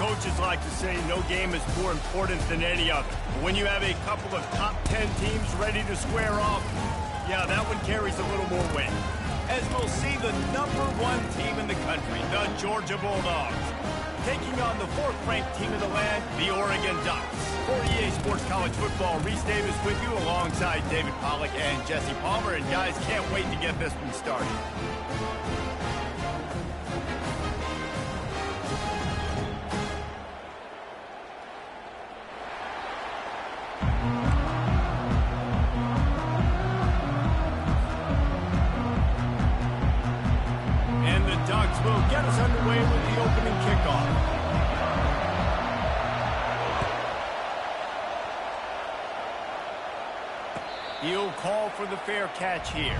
Coaches like to say no game is more important than any other. But when you have a couple of top 10 teams ready to square off, yeah, that one carries a little more weight. As we'll see the #1 team in the country, the Georgia Bulldogs, taking on the 4th-ranked team in the land, the Oregon Ducks. For EA Sports College Football, Reese Davis with you alongside David Pollack and Jesse Palmer. And guys, can't wait to get this one started. And the Ducks will get us underway with the opening kickoff. He'll call for the fair catch here.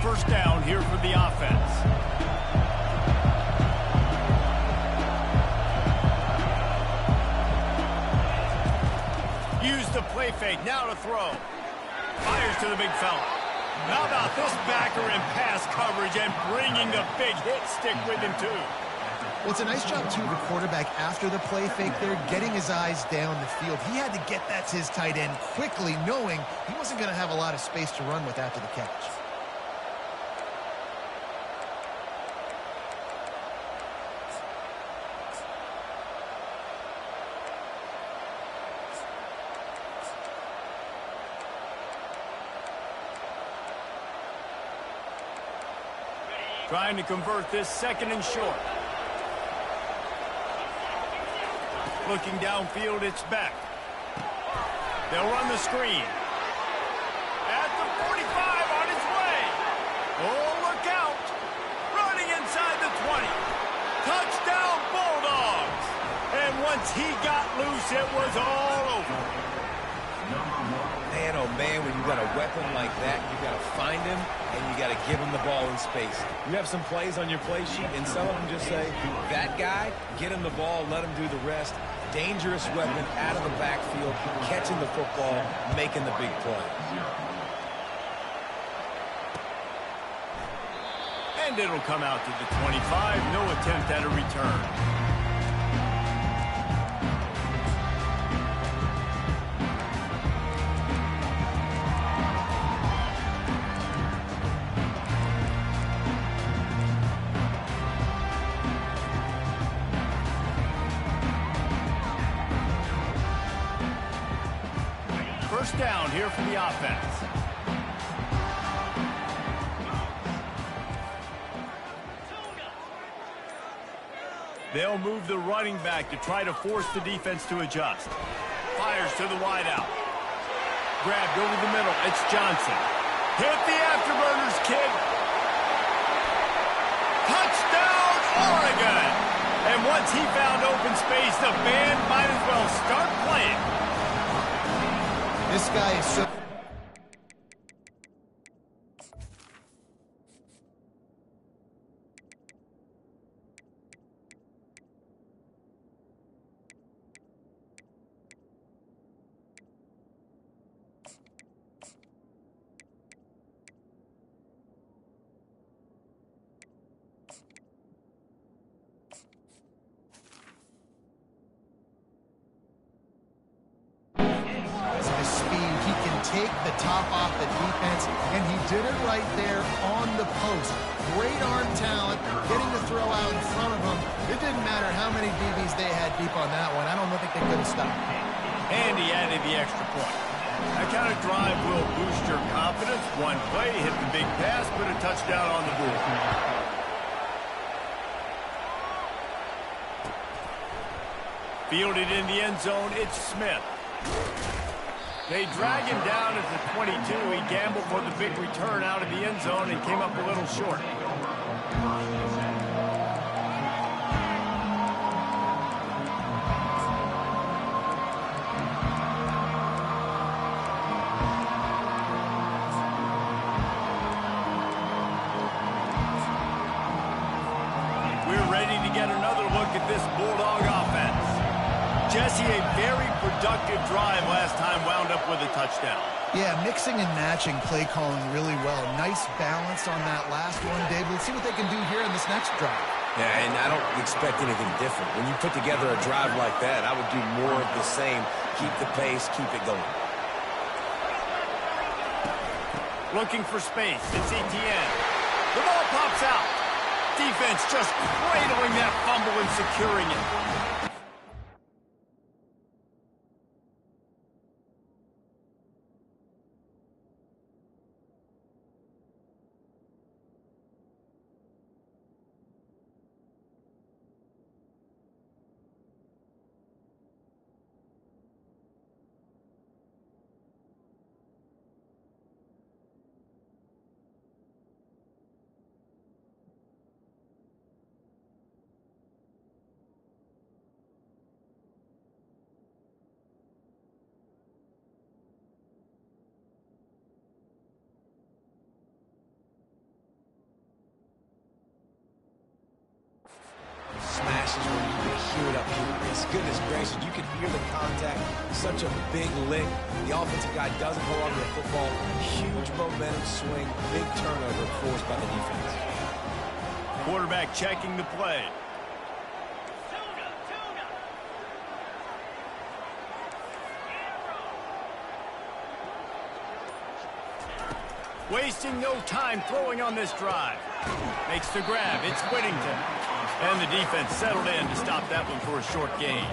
First down here for the offense. The play fake, now to throw. Fires to the big fella. How about this backer in pass coverage and bringing the big hit stick with him, too? Well, it's a nice job, too, the quarterback, after the play fake there, getting his eyes down the field. He had to get that to his tight end quickly, knowing he wasn't going to have a lot of space to run with after the catch. Trying to convert this 2nd and short. Looking downfield, it's back. They'll run the screen. At the 45 on his way. Oh, look out. Running inside the 20. Touchdown, Bulldogs. And once he got loose, it was all over. Man, oh man, when you got a weapon like that, you got to find him and you got to give him the ball in space. You have some plays on your play sheet, and some of them just say, that guy, get him the ball, let him do the rest. Dangerous weapon out of the backfield, catching the football, making the big play. And it'll come out to the 25. No attempt at a return. First down here for the offense. They'll move the running back to try to force the defense to adjust. Fires to the wideout. Grabbed over the middle. It's Johnson. Hit the afterburners, kid. Touchdown, Oregon! And once he found open space, the band might as well start playing. This guy is so... take the top off the defense, and he did it right there on the post. Great arm talent, getting the throw out in front of him. It didn't matter how many DBs they had deep on that one. I don't think they could have stopped. And he added the extra point. That kind of drive will boost your confidence. One play, hit the big pass, put a touchdown on the board. Fielded in the end zone, it's Smith. They drag him down at the 22. He gambled for the big return out of the end zone and came up a little short. We're ready to look at this Bulldog offense. Jesse, a very productive drive last time wound up with a touchdown. Yeah, mixing and matching play calling really well. Nice balance on that last one, David. Let's see what they can do here in this next drive. Yeah, and I don't expect anything different. When you put together a drive like that, I would do more of the same. Keep the pace, keep it going. Looking for space. It's Etienne. The ball pops out. Defense just cradling that fumble and securing it. Smashes where you can hear it up here. Goodness gracious, you can hear the contact. Such a big lick. The offensive guy doesn't hold on to the football. Huge momentum swing. Big turnover forced by the defense. Quarterback checking the play. Wasting no time throwing on this drive. Makes the grab. It's Whittington. And the defense settled in to stop that one for a short gain.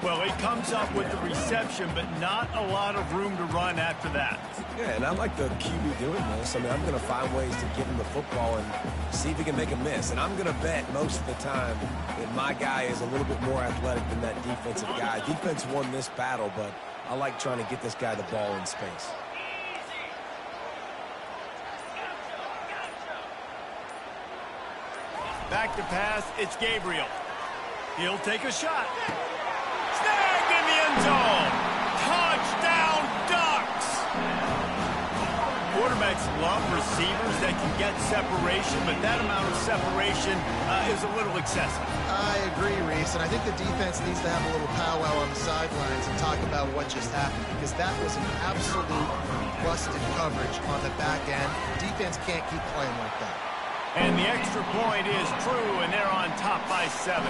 Well, he comes up with the reception, but not a lot of room to run after that. Yeah, and I like the QB doing this. I mean, I'm going to find ways to give him the football and see if he can make a miss. And I'm going to bet most of the time that my guy is a little bit more athletic than that defensive guy. Defense won this battle, but I like trying to get this guy the ball in space. Back to pass, it's Gabriel. He'll take a shot. Snagged in the end zone. Touchdown, Ducks! Quarterbacks love receivers that can get separation, but that amount of separation is a little excessive. I agree, Reese, and I think the defense needs to have a little powwow on the sidelines and talk about what just happened, because that was an absolute busted coverage on the back end. Defense can't keep playing like that. And the extra point is true, and they're on top by 7.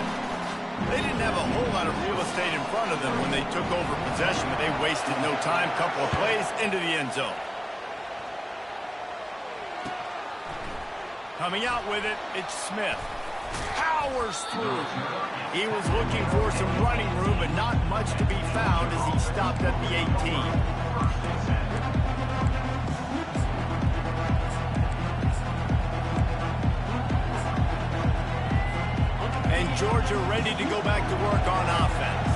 They didn't have a whole lot of real estate in front of them when they took over possession, but they wasted no time. Couple of plays into the end zone. Coming out with it, it's Smith. Powers through. He was looking for some running room, but not much to be found as he stopped at the 18. And Georgia ready to go back to work on offense.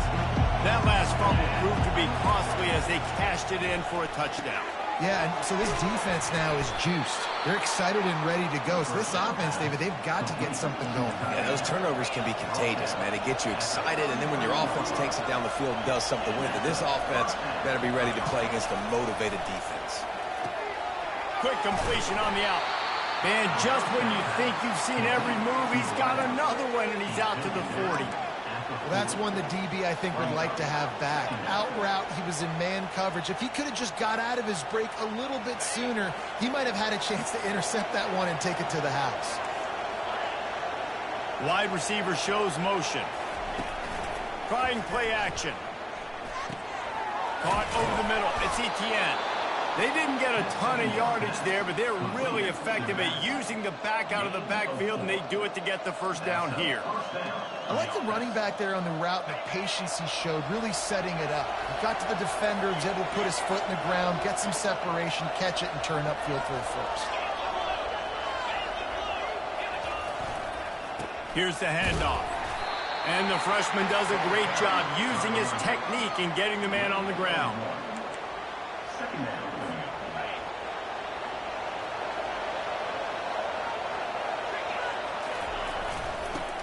That last fumble proved to be costly as they cashed it in for a touchdown. Yeah, and so this defense now is juiced. They're excited and ready to go. So this offense, David, they've got to get something going. Yeah, those turnovers can be contagious, man. It gets you excited, and then when your offense takes it down the field and does something with it, this offense better be ready to play against a motivated defense. Quick completion on the out. And just when you think you've seen every move, he's got another one, and he's out to the 40. Well, that's one the DB, I think, would like to have back. Out route, he was in man coverage. If he could have just got out of his break a little bit sooner, he might have had a chance to intercept that one and take it to the house. Wide receiver shows motion. Trying play action. Caught over the middle. It's Etienne. They didn't get a ton of yardage there, but they're really effective at using the back out of the backfield, and they do it to get the first down here. I like the running back there on the route and the patience he showed, really setting it up. He got to the defender, was able to put his foot in the ground, get some separation, catch it, and turn upfield for a first. Here's the handoff. And the freshman does a great job using his technique and getting the man on the ground.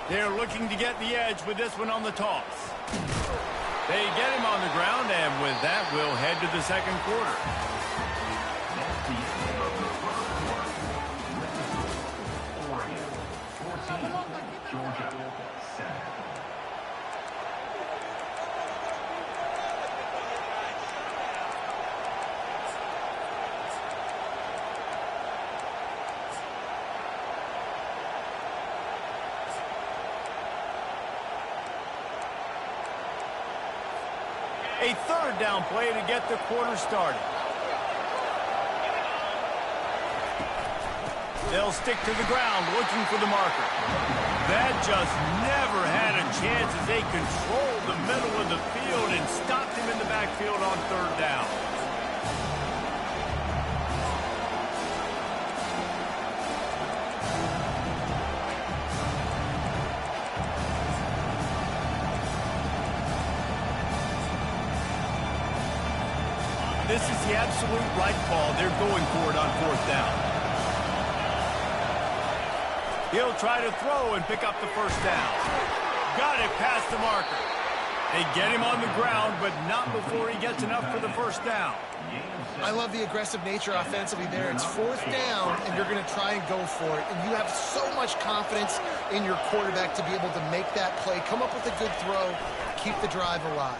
They're looking to get the edge with this one on the toss. They get him on the ground, and with that, we'll head to the second quarter. A third down play to get the quarter started. They'll stick to the ground looking for the marker. That just never had a chance as they controlled the middle of the field and stopped him in the backfield on third down. This is the absolute right call. They're going for it on fourth down. He'll try to throw and pick up the first down. Got it past the marker. They get him on the ground, but not before he gets enough for the first down. I love the aggressive nature offensively there. It's fourth down, and you're going to try and go for it. And you have so much confidence in your quarterback to be able to make that play, come up with a good throw, keep the drive alive.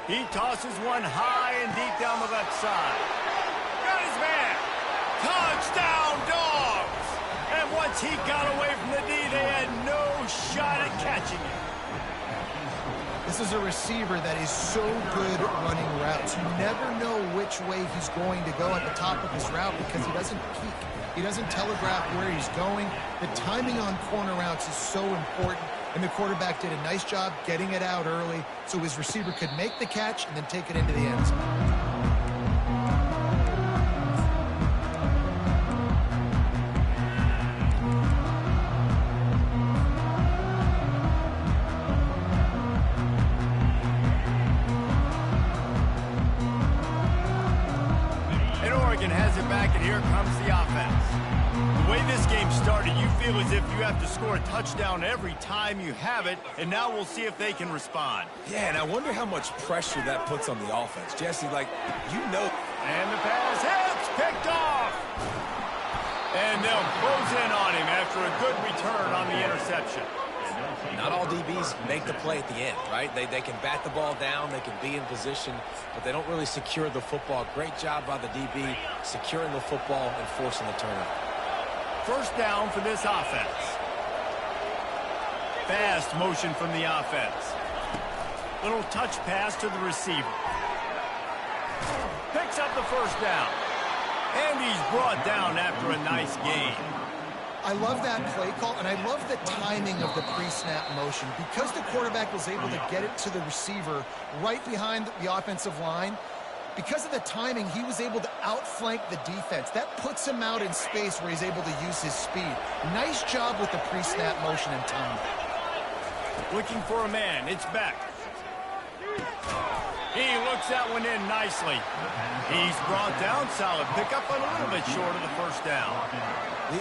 He tosses one high and deep down the left side. Got his man. Touchdown, Dogs! And once he got away from the D, they had no shot at catching him. This is a receiver that is so good at running routes. You never know which way he's going to go at the top of his route because he doesn't peek. He doesn't telegraph where he's going. The timing on corner routes is so important, and the quarterback did a nice job getting it out early so his receiver could make the catch and then take it into the end zone. Has it back, and here comes the offense. The way this game started, you feel as if you have to score a touchdown every time you have it, and now we'll see if they can respond. Yeah, and I wonder how much pressure that puts on the offense. Jesse, like, you know. And the pass hits, picked off. And they'll close in on him after a good return on the interception. Not all DBs make the play at the end, right? They can bat the ball down, they can be in position, but they don't really secure the football. Great job by the DB securing the football and forcing the turnover. First down for this offense. Fast motion from the offense. Little touch pass to the receiver. Picks up the first down. And he's brought down after a nice gain. I love that play call, and I love the timing of the pre-snap motion. Because the quarterback was able to get it to the receiver right behind the offensive line, because of the timing, he was able to outflank the defense. That puts him out in space where he's able to use his speed. Nice job with the pre-snap motion and timing. Looking for a man. It's Beck. He looks that one in nicely. He's brought down. Solid pickup, but a little bit short of the first down.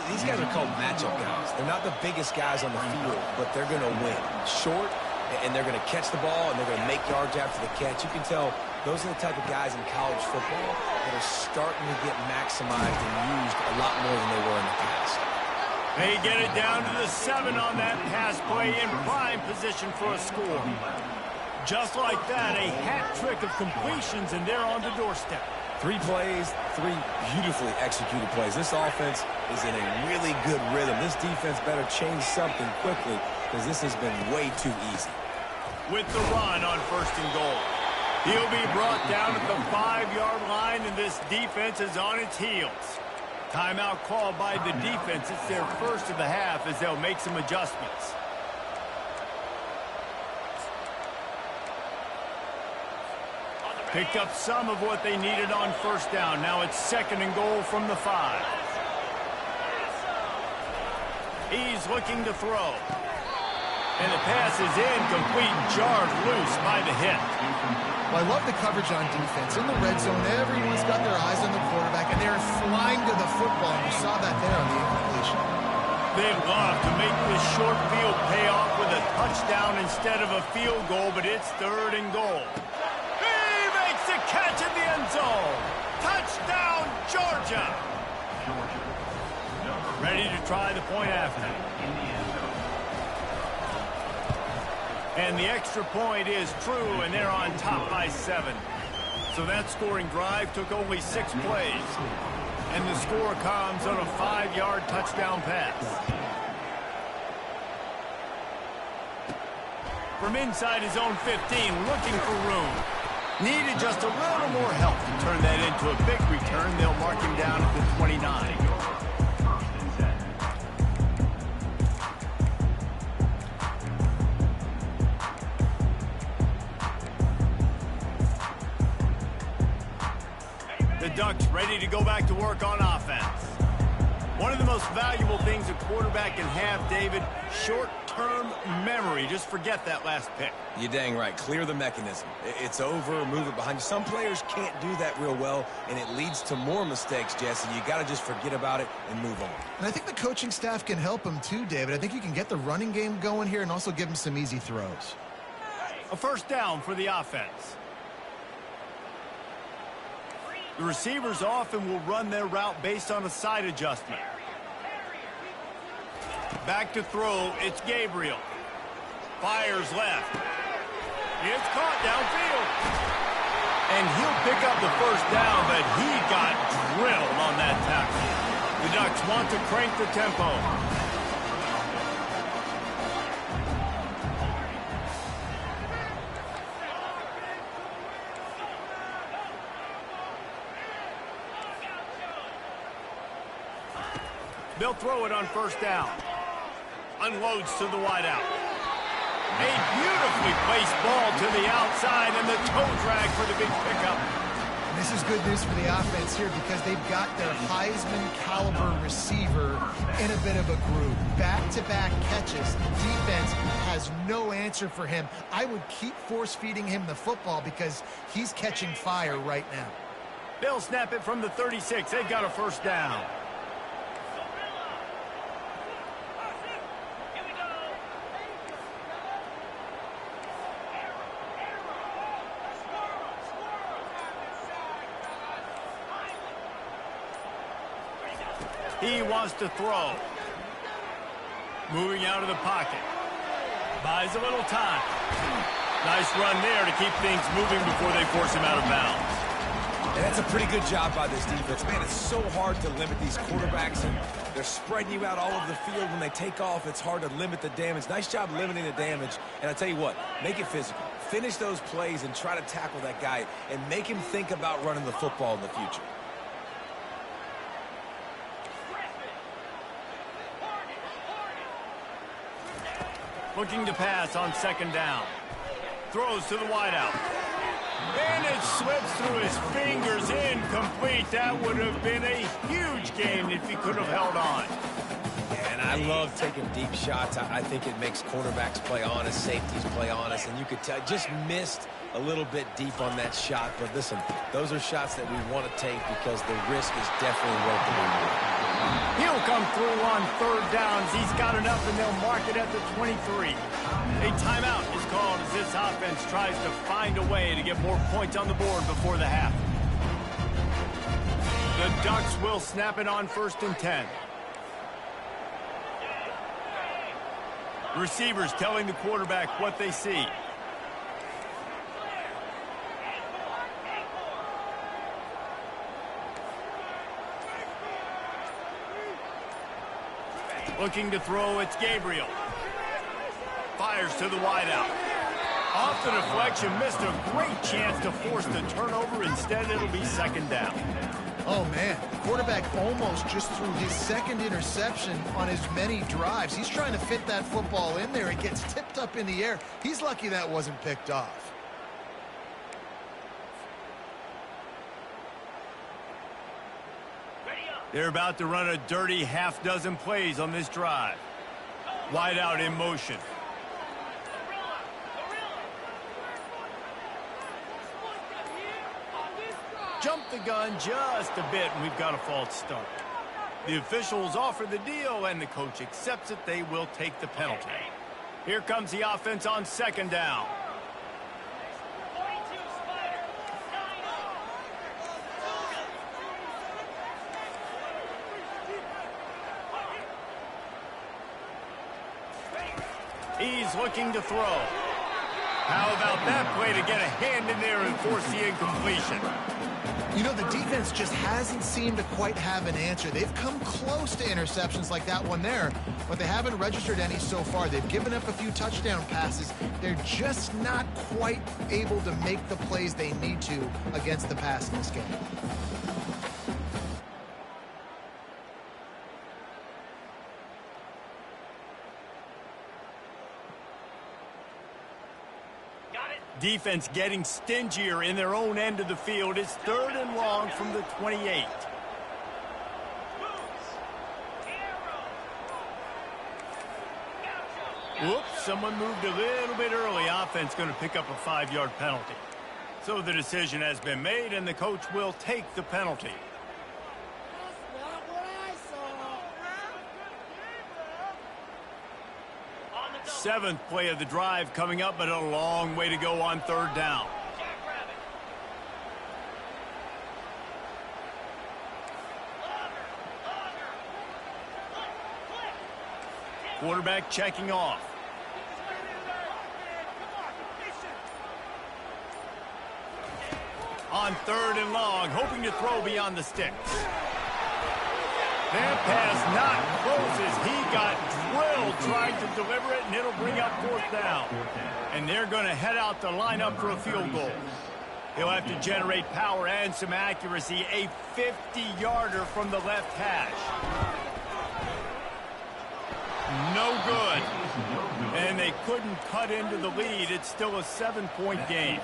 These guys are called matchup guys. They're not the biggest guys on the field, but they're going to win. Short, and they're going to catch the ball, and they're going to make yards after the catch. You can tell those are the type of guys in college football that are starting to get maximized and used a lot more than they were in the past. They get it down to the 7 on that pass play in prime position for a score. Just like that, a hat trick of completions, and they're on the doorstep. 3 plays, 3 beautifully executed plays. This offense is in a really good rhythm. This defense better change something quickly because this has been way too easy. With the run on first and goal. He'll be brought down at the 5-yard line, and this defense is on its heels. Timeout called by the defense. It's their first of the half as they'll make some adjustments. Picked up some of what they needed on first down. Now it's second and goal from the 5. He's looking to throw. And the pass is incomplete, jarred loose by the hit. Well, I love the coverage on defense. In the red zone, everyone's got their eyes on the quarterback, and they're flying to the football. And you saw that there on the incompletion. They'd love to make this short field pay off with a touchdown instead of a field goal, but it's third and goal. Catch in the end zone. Touchdown, Georgia. Ready to try the point after. And the extra point is true, and they're on top by 7. So that scoring drive took only 6 plays. And the score comes on a 5-yard touchdown pass. From inside his own 15, looking for room. Needed just a little more help to turn that into a big return. They'll mark him down at the 29. The Ducks ready to go back to work on offense. One of the most valuable things a quarterback can have, David, short-term memory. Just forget that last pick. You're dang right. Clear the mechanism. It's over, move it behind you. Some players can't do that real well, and it leads to more mistakes, Jesse. You got to just forget about it and move on. And I think the coaching staff can help him too, David. I think you can get the running game going here and also give him some easy throws. A first down for the offense. The receivers often will run their route based on a side adjustment. Back to throw, it's Gabriel. Fires left. It's caught downfield. And he'll pick up the first down, but he got drilled on that tackle. The Ducks want to crank the tempo. They'll throw it on first down. Unloads to the wideout. A beautifully placed ball to the outside and the toe drag for the big pickup. And this is good news for the offense here because they've got their Heisman caliber receiver in a bit of a groove. Back-to-back catches. Defense has no answer for him. I would keep force-feeding him the football because he's catching fire right now. They'll snap it from the 36. They've got a first down. He wants to throw. Moving out of the pocket. Buys a little time. Nice run there to keep things moving before they force him out of bounds. And that's a pretty good job by this defense. Man, it's so hard to limit these quarterbacks, and they're spreading you out all over the field. When they take off, it's hard to limit the damage. Nice job limiting the damage. And I tell you what, make it physical. Finish those plays and try to tackle that guy and make him think about running the football in the future. Looking to pass on second down. Throws to the wideout. And it slips through his fingers, incomplete. That would have been a huge gain if he could have held on. And I love taking deep shots. I think it makes quarterbacks play honest, safeties play honest, and you could tell just missed a little bit deep on that shot. But listen, those are shots that we want to take because the risk is definitely worth the reward. He'll come through on third downs. He's got enough, and they'll mark it at the 23. A timeout is called as this offense tries to find a way to get more points on the board before the half. The Ducks will snap it on first and 10. Receivers telling the quarterback what they see. Looking to throw, it's Gabriel. Fires to the wideout. Off the deflection, missed a great chance to force the turnover. Instead, it'll be second down. Oh, man. Quarterback almost just threw his second interception on as many drives. He's trying to fit that football in there. It gets tipped up in the air. He's lucky that wasn't picked off. They're about to run a dirty half-dozen plays on this drive. Wide out in motion. Jump the gun just a bit, and we've got a false start. The officials offer the deal, and the coach accepts it. They will take the penalty. Here comes the offense on second down. He's looking to throw. How about that play to get a hand in there and force the incompletion? You know, the defense just hasn't seemed to quite have an answer. They've come close to interceptions like that one there, but they haven't registered any so far. They've given up a few touchdown passes. They're just not quite able to make the plays they need to against the pass in this game. Defense getting stingier in their own end of the field. It's 3rd and long from the 28. Whoops, someone moved a little bit early. Offense going to pick up a 5-yard penalty. So the decision has been made, and the coach will take the penalty. Seventh play of the drive coming up, but a long way to go on 3rd down. Quarterback checking off. On 3rd and long, hoping to throw beyond the sticks. That pass not close as he got drilled trying to deliver it, and it'll bring up 4th down. And they're going to head out the lineup for a field goal. He'll have to generate power and some accuracy. A 50-yarder from the left hash. No good. And they couldn't cut into the lead. It's still a 7-point game.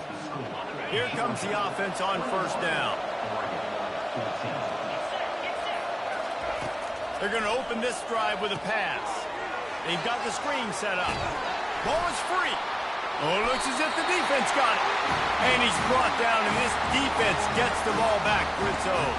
Here comes the offense on 1st down. They're going to open this drive with a pass. They've got the screen set up. Ball is free. Oh, it looks as if the defense got it. And he's brought down, and this defense gets the ball back for its own.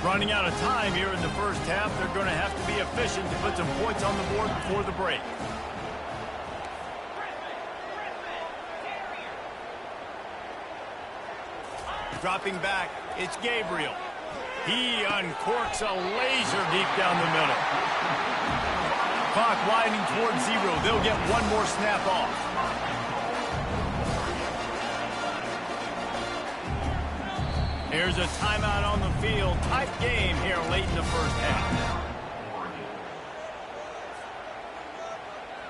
Running out of time here in the 1st half. They're going to have to be efficient to put some points on the board before the break. Dropping back, it's Gabriel. He uncorks a laser deep down the middle. Clock winding towards 0. They'll get one more snap off. Here's a timeout on the field. Tight game here late in the 1st half.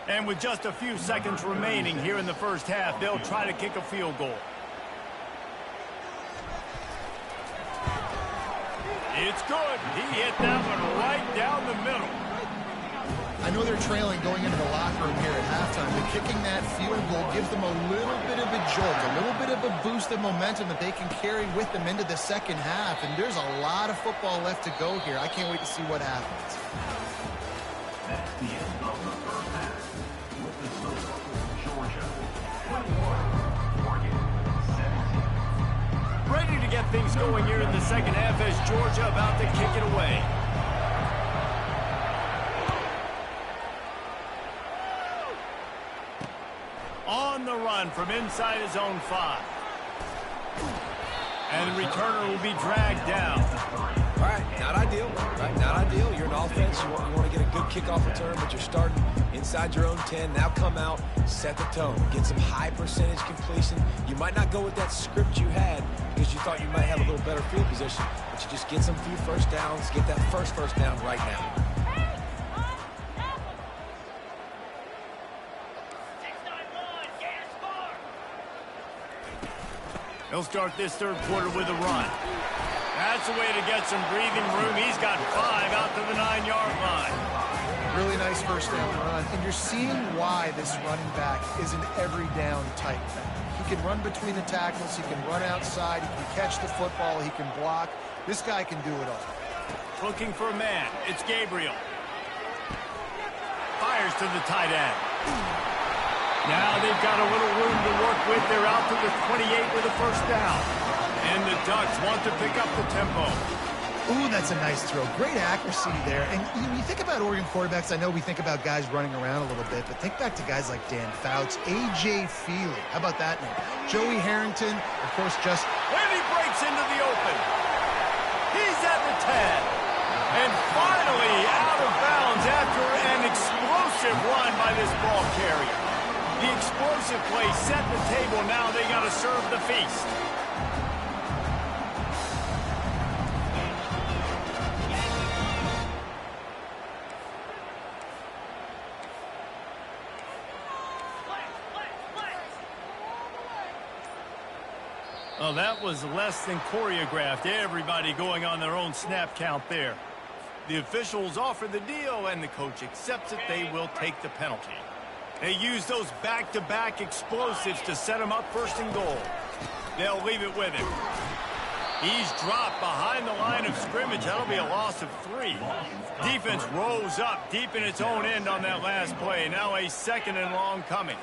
And with just a few seconds remaining here in the 1st half, they'll try to kick a field goal. It's good. He hit that one right down the middle. I know they're trailing going into the locker room here at halftime, but kicking that field goal gives them a little bit of a jolt, a little bit of a boost of momentum that they can carry with them into the 2nd half. And there's a lot of football left to go here. I can't wait to see what happens. That's the end of the 1st half. With the score, Georgia 21, Oregon 17. Ready to get things going here in the 2nd half as Georgia about to kick it away. On the run from inside his own 5. And the returner will be dragged down. All right, not ideal. Right, not ideal. You're an offense. You want to get a good kickoff return, but you're starting inside your own 10. Now come out, set the tone, get some high percentage completion. You might not go with that script you had because you thought you might have a little better field position, but you just get some few 1st downs, get that first down right now. He'll start this 3rd quarter with a run. That's a way to get some breathing room. He's got 5 out to the 9-yard line. Really nice 1st down run. And you're seeing why this running back is an every down type back. He can run between the tackles. He can run outside. He can catch the football. He can block. This guy can do it all. Looking for a man. It's Gabriel. Fires to the tight end. Now they've got a little room to work with. They're out to the 28 with a 1st down. And the Ducks want to pick up the tempo. Ooh, that's a nice throw. Great accuracy there. And you think about Oregon quarterbacks, I know we think about guys running around a little bit, but think back to guys like Dan Fouts, A.J. Feely. How about that name? Joey Harrington, of course, just... And he breaks into the open. He's at the 10. And finally out of bounds after an explosive run by this ball carrier. The explosive play set the table. Now they got to serve the feast. Well, that was less than choreographed. Everybody going on their own snap count there. The officials offer the deal, and the coach accepts it. They will take the penalty. They use those back-to-back explosives to set him up first and goal. They'll leave it with him. He's dropped behind the line of scrimmage. That'll be a loss of 3. Defense rose up deep in its own end on that last play. Now a 2nd and long coming.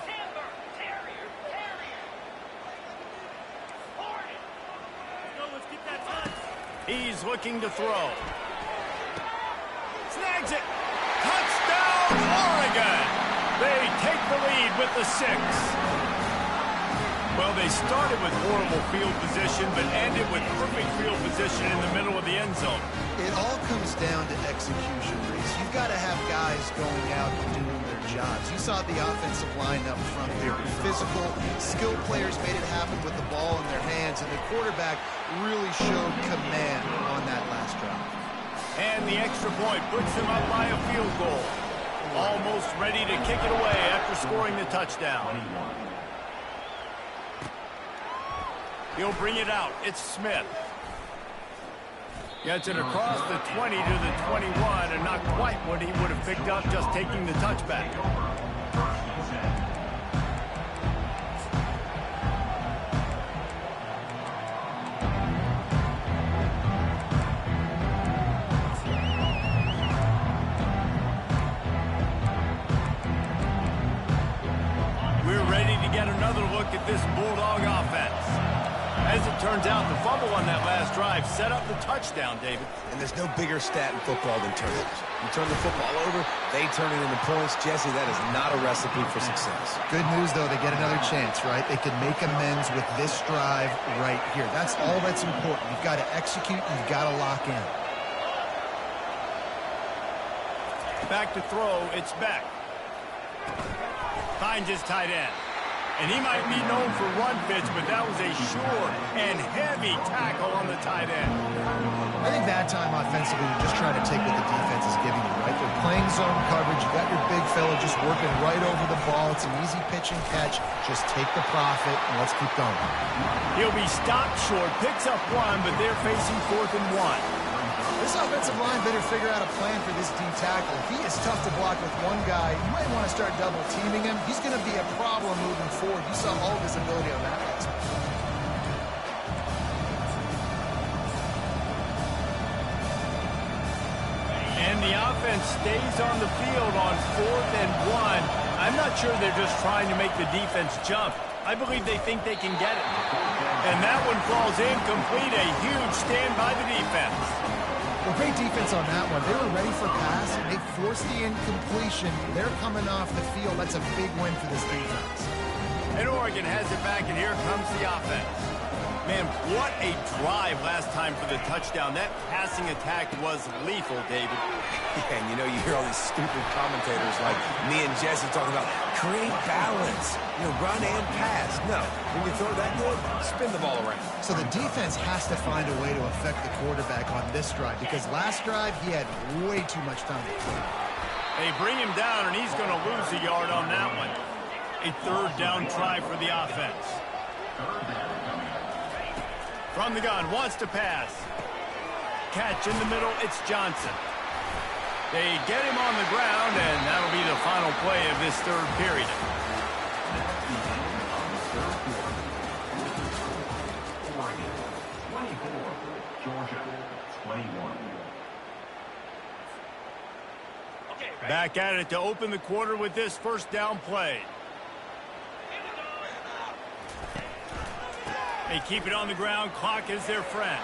He's looking to throw. Snags it. Touchdown, Oregon. They take the lead with the 6. Well, they started with horrible field position, but ended with perfect field position in the middle of the end zone. It all comes down to execution, Reese. You've got to have guys going out and doing their jobs. You saw the offensive line up front. They were physical. Skilled players made it happen with the ball in their hands, and the quarterback really showed command on that last drive. And the extra point puts them up by a field goal. Almost ready to kick it away after scoring the touchdown. He'll bring it out. It's Smith. Gets it across the 20 to the 21, and not quite what he would have picked up just taking the touchback. We're ready to get another look at this Bulldog offense. As it turns out, the fumble on that last drive set up the touchdown, David. And there's no bigger stat in football than turnovers. You turn the football over, they turn it into points. Jesse, that is not a recipe for success. Good news, though, they get another chance, right? They can make amends with this drive right here. That's all that's important. You've got to execute, you've got to lock in. Back to throw, it's Beck. Finds his tight end. And he might be known for run fits, but that was a sure and heavy tackle on the tight end. I think that time offensively, you're just trying to take what the defense is giving you, right? They're playing zone coverage. You got your big fella just working right over the ball. It's an easy pitch and catch. Just take the profit, and let's keep going. He'll be stopped short, picks up 1, but they're facing 4th and 1. This offensive line better figure out a plan for this D tackle. If he is tough to block with one guy, you might want to start double teaming him. He's going to be a problem moving forward. You saw all of his ability on that last one. And the offense stays on the field on 4th and 1. I'm not sure they're just trying to make the defense jump. I believe they think they can get it. And that one falls incomplete. A huge stand by the defense. Well, great defense on that one. They were ready for pass. They forced the incompletion. They're coming off the field. That's a big win for this defense. And Oregon has it back, and here comes the offense. Man, what a drive last time for the touchdown. That passing attack was lethal, David. And you know, you hear all these stupid commentators like me and Jesse talking about create balance, run and pass. No, when you throw that good, spin the ball around. So the defense has to find a way to affect the quarterback on this drive, because last drive he had way too much time to throw. They bring him down, and he's going to lose a yard on that one. A 3rd down try for the offense. From the gun, wants to pass. Catch in the middle, it's Johnson. They get him on the ground, and that'll be the final play of this 3rd period. Oregon, 24. Georgia, 21. Back at it to open the quarter with this 1st down play. They keep it on the ground. Clock is their friend.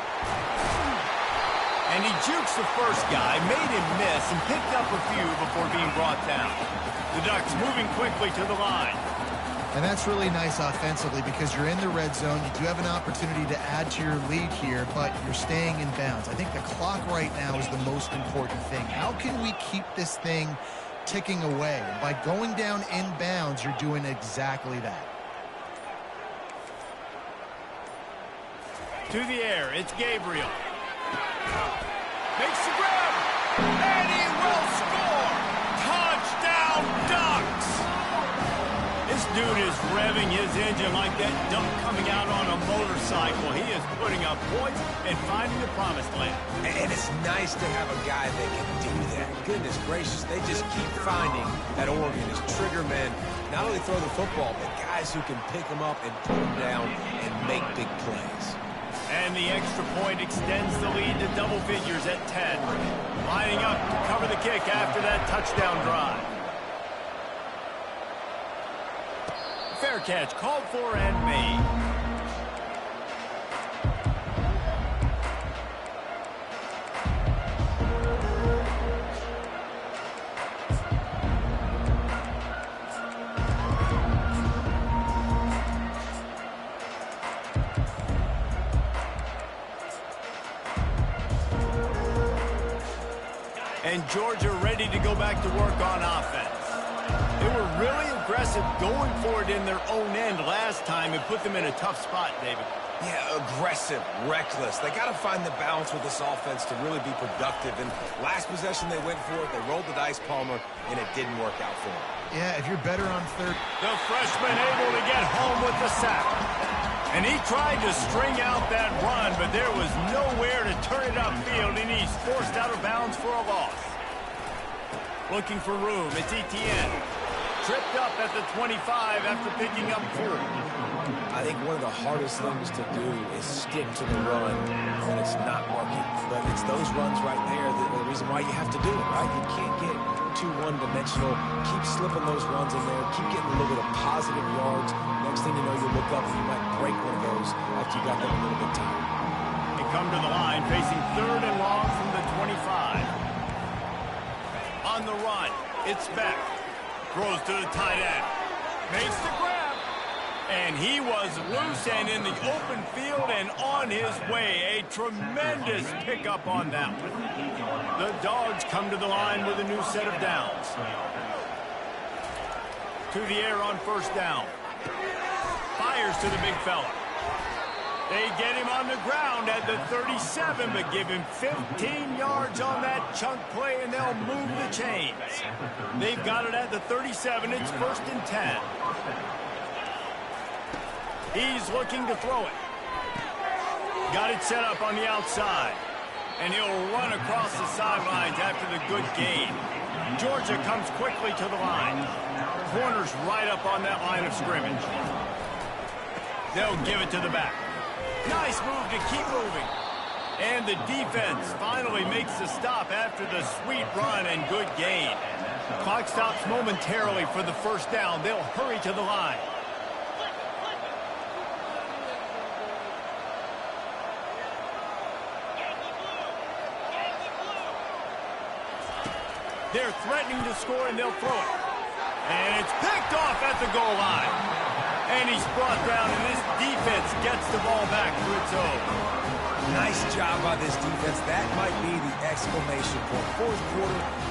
And he jukes the first guy, made him miss, and picked up a few before being brought down. The Ducks moving quickly to the line. And that's really nice offensively because you're in the red zone. You do have an opportunity to add to your lead here, but you're staying in bounds. I think the clock right now is the most important thing. How can we keep this thing ticking away? And by going down in bounds, you're doing exactly that. To the air, it's Gabriel. Makes the grab, and he will score! Touchdown Ducks! This dude is revving his engine like that duck coming out on a motorcycle. He is putting up points and finding the promised land. And it's nice to have a guy that can do that. Goodness gracious, they just keep finding that Oregon is trigger men. Not only throw the football, but guys who can pick them up and put them down and make big plays. And the extra point extends the lead to double figures at 10. Lining up to cover the kick after that touchdown drive. Fair catch called for and made. And Georgia ready to go back to work on offense. They were really aggressive going for it in their own end last time and put them in a tough spot, David. Yeah, aggressive, reckless. They got to find the balance with this offense to really be productive. And last possession they went for it. They rolled the dice, Palmer, and it didn't work out for them. Yeah, if you're better on third. The freshman able to get home with the sack. And he tried to string out that run, but there was nowhere to turn it upfield, and he's forced out of bounds for a loss. Looking for room, it's Etienne. Tripped up at the 25 after picking up 4. I think one of the hardest things to do is stick to the run when it's not working. But it's those runs right there that are the reason why you have to do it, right? You can't get too one-dimensional. Keep slipping those runs in there. Keep getting a little bit of positive yards. Next thing you know, you look up and you might break one of those after you got them a little bit tired. They come to the line facing 3rd and long from the 25. On the run, it's Beck. Throws to the tight end. Makes the grab. And he was loose and in the open field and on his way. A tremendous pickup on that one. The Dogs come to the line with a new set of downs. To the air on 1st down. Fires to the big fella. They get him on the ground at the 37, but give him 15 yards on that chunk play, and they'll move the chains. They've got it at the 37. It's 1st and 10. He's looking to throw it. Got it set up on the outside. And he'll run across the sidelines after the good gain. Georgia comes quickly to the line. Corners right up on that line of scrimmage. They'll give it to the back. Nice move to keep moving. And the defense finally makes the stop after the sweet run and good gain. Clock stops momentarily for the 1st down. They'll hurry to the line. They're threatening to score, and they'll throw it. And it's picked off at the goal line. And he's brought down, and this defense gets the ball back to its own. Nice job by this defense. That might be the exclamation point. 4th quarter,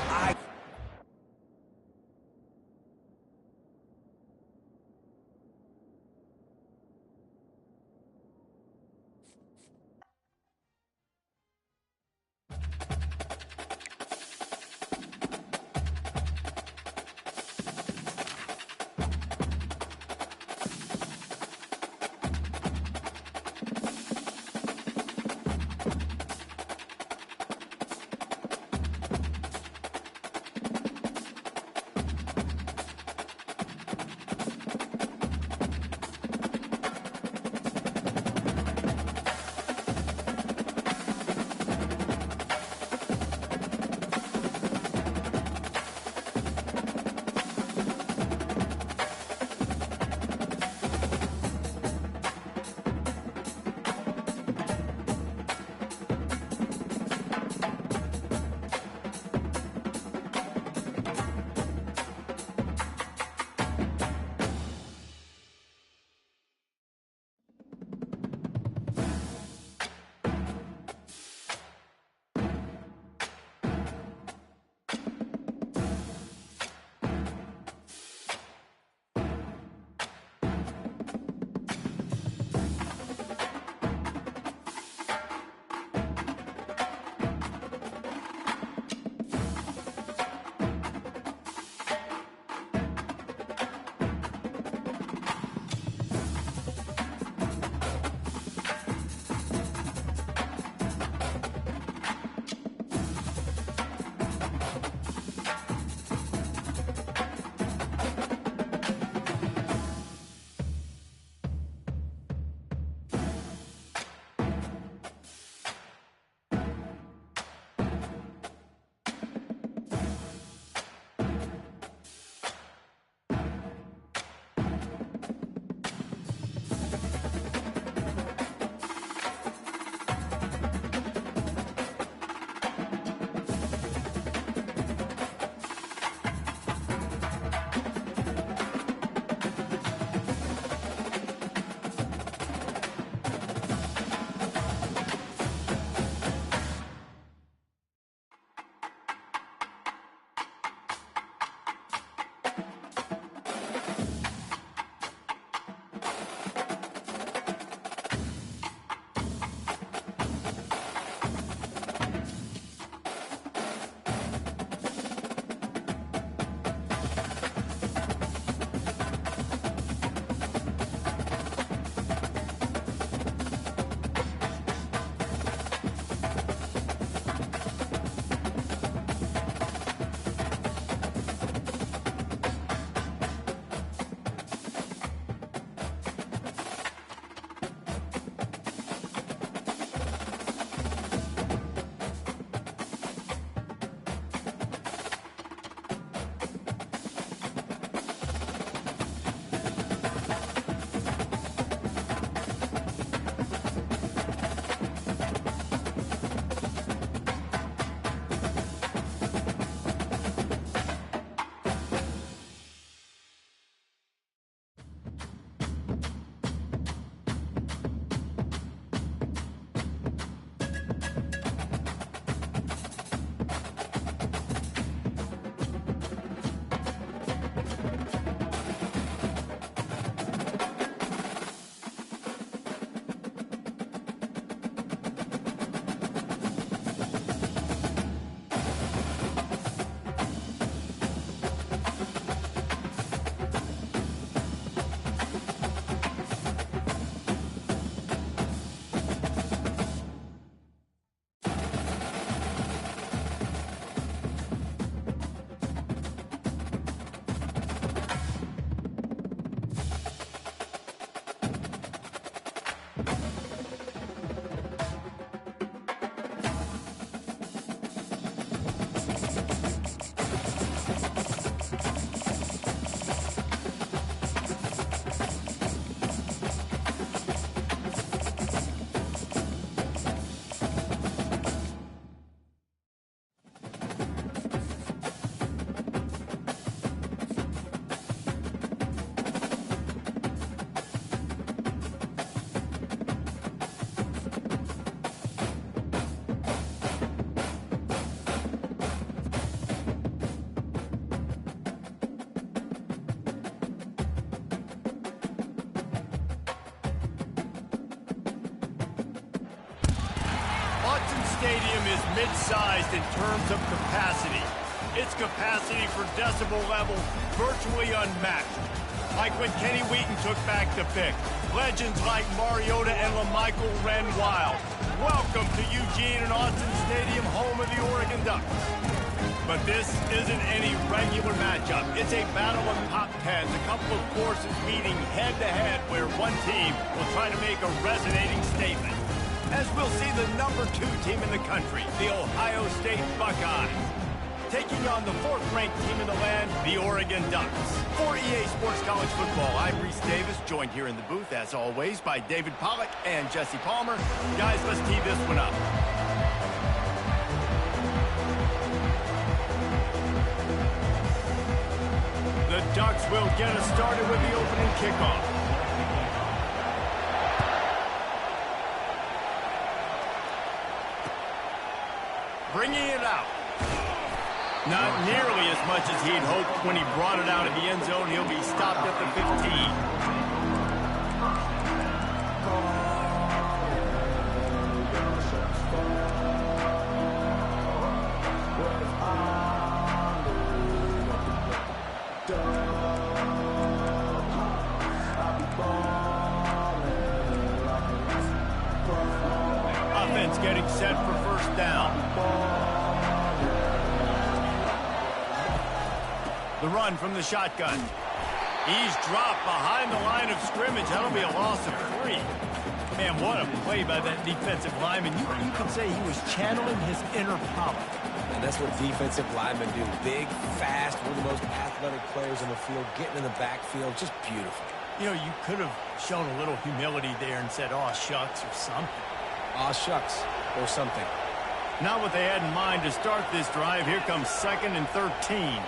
stadium is mid-sized in terms of capacity. Its capacity for decibel level virtually unmatched. Like when Kenny Wheaton took back the pick. Legends like Mariota and LaMichael ran wild. Welcome to Eugene and Austin Stadium, home of the Oregon Ducks. But this isn't any regular matchup. It's a battle of top tens, a couple of forces meeting head-to-head where one team will try to make a resonating statement. As we'll see the number 2 team in the country, the Ohio State Buckeyes, taking on the 4th-ranked team in the land, the Oregon Ducks. For EA Sports College Football, I'm Reese Davis, joined here in the booth, as always, by David Pollack and Jesse Palmer. Guys, let's tee this one up. The Ducks will get us started with the opening kickoff. Bringing it out. Not nearly as much as he'd hoped when he brought it out of the end zone. He'll be stopped at the 15. Offense getting set for first down. The run from the shotgun. He's dropped behind the line of scrimmage. That'll be a loss of 3. Man, what a play by that defensive lineman. You can say he was channeling his inner power. And that's what defensive linemen do. Big, fast, one of the most athletic players in the field, getting in the backfield, just beautiful. You know, you could have shown a little humility there and said, "Aw, shucks," or something. Aw, shucks, or something. Not what they had in mind to start this drive. Here comes 2nd and 13.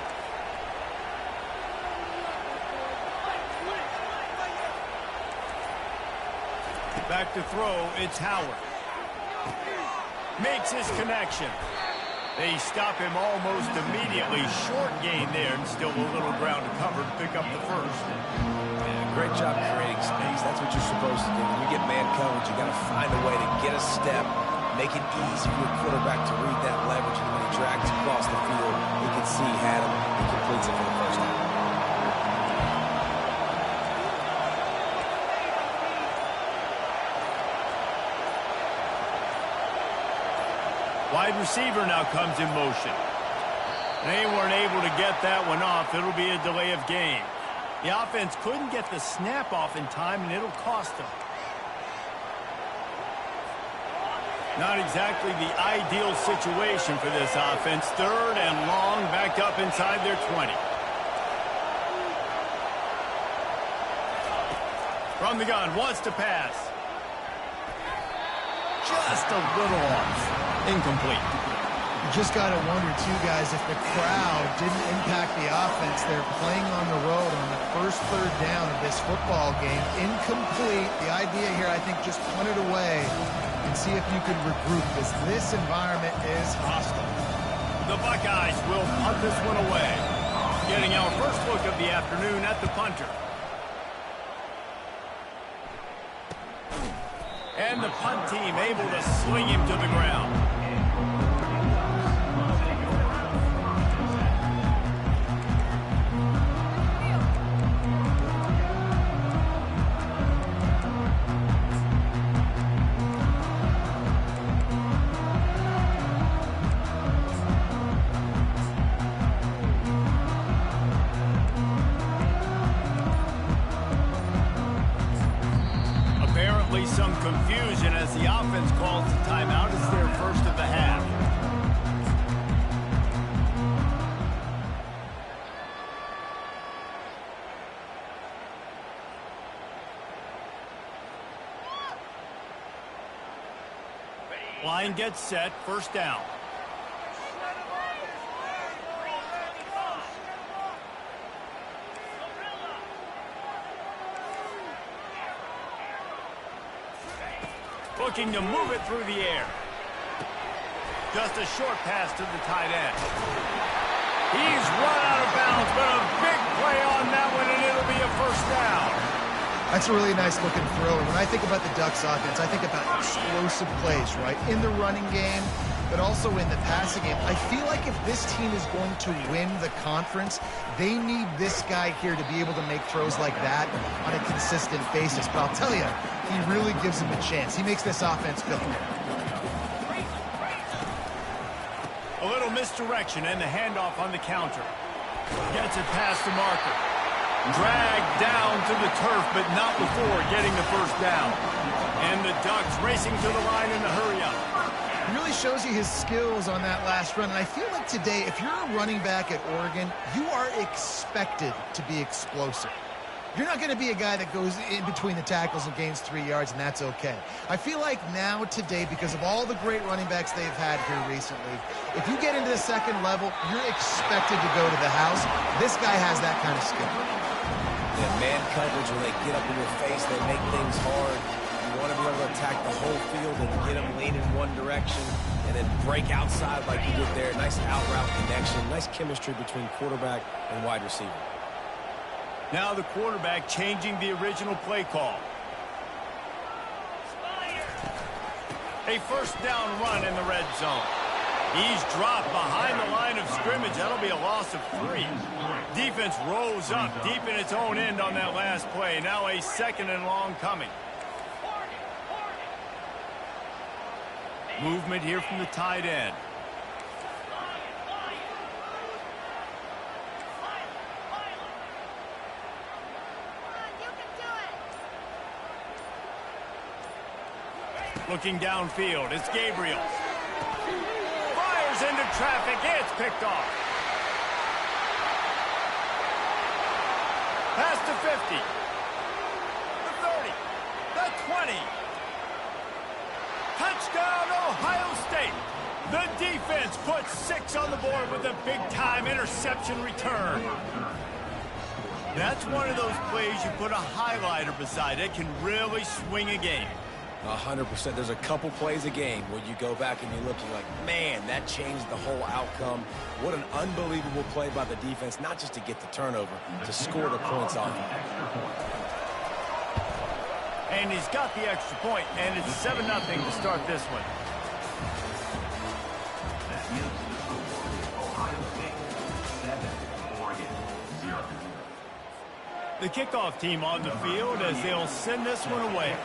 Back to throw, it's Howard. Makes his connection. They stop him almost immediately. Short gain there, and still a little ground to cover to pick up the first. Yeah, great job creating space. That's what you're supposed to do. When you get man coverage, you got to find a way to get a step, make it easy for your quarterback to read that leverage, and when he drags across the field, he can see he had him, he completes it for the first time. Wide receiver now comes in motion. They weren't able to get that one off. It'll be a delay of game. The offense couldn't get the snap off in time, and it'll cost them. Not exactly the ideal situation for this offense. 3rd and long, backed up inside their 20. From the gun, wants to pass. Just a little off. Incomplete. You just got to wonder, too, guys, if the crowd didn't impact the offense. They're playing on the road on the first 3rd down of this football game. Incomplete. The idea here, I think, just punt it away and see if you can regroup, because this environment is hostile. The Buckeyes will punt this one away. Getting our first look of the afternoon at the punter. And the punt team able to sling him to the ground. Some confusion as the offense calls the timeout. It's their first of the half. Line gets set, first down. Looking to move it through the air. Just a short pass to the tight end. He's run out of bounds, but a big play on that one, and it'll be a first down. That's a really nice looking throw. And when I think about the Ducks offense, I think about explosive plays, right? In the running game, but also in the passing game. I feel like if this team is going to win the conference, they need this guy here to be able to make throws like that on a consistent basis. But I'll tell you, he really gives them a chance. He makes this offense go. A little misdirection and the handoff on the counter. Gets it past the marker. Dragged down to the turf, but not before getting the first down. And the Ducks racing to the line in the hurry-up. He really shows you his skills on that last run. And I feel like today, if you're a running back at Oregon, you are expected to be explosive. You're not going to be a guy that goes in between the tackles and gains 3 yards, and that's okay. I feel like now, today, because of all the great running backs they've had here recently, if you get into the second level, you're expected to go to the house. This guy has that kind of skill. Yeah, man coverage, when they get up in your face, they make things hard. You want to be able to attack the whole field and get them leaning one direction and then break outside like you did there. Nice out route connection, nice chemistry between quarterback and wide receiver. Now the quarterback changing the original play call. A first down run in the red zone. He's dropped behind the line of scrimmage. That'll be a loss of 3. Defense rolls up deep in its own end on that last play. Now a second and long coming. Movement here from the tight end. Looking downfield, it's Gabriel. Fires into traffic, it's picked off. Past the 50. The 30. The 20. Touchdown, Ohio State. The defense puts 6 on the board with a big-time interception return. That's one of those plays you put a highlighter beside it, can really swing a game. 100%. There's a couple plays a game where you go back and you look and you're like, man, that changed the whole outcome. What an unbelievable play by the defense, not just to get the turnover, to score the points off. And he's got the extra point, and it's 7-0 to start this one. Ohio State 7, Oregon 0. The kickoff team on the field as they'll send this one away.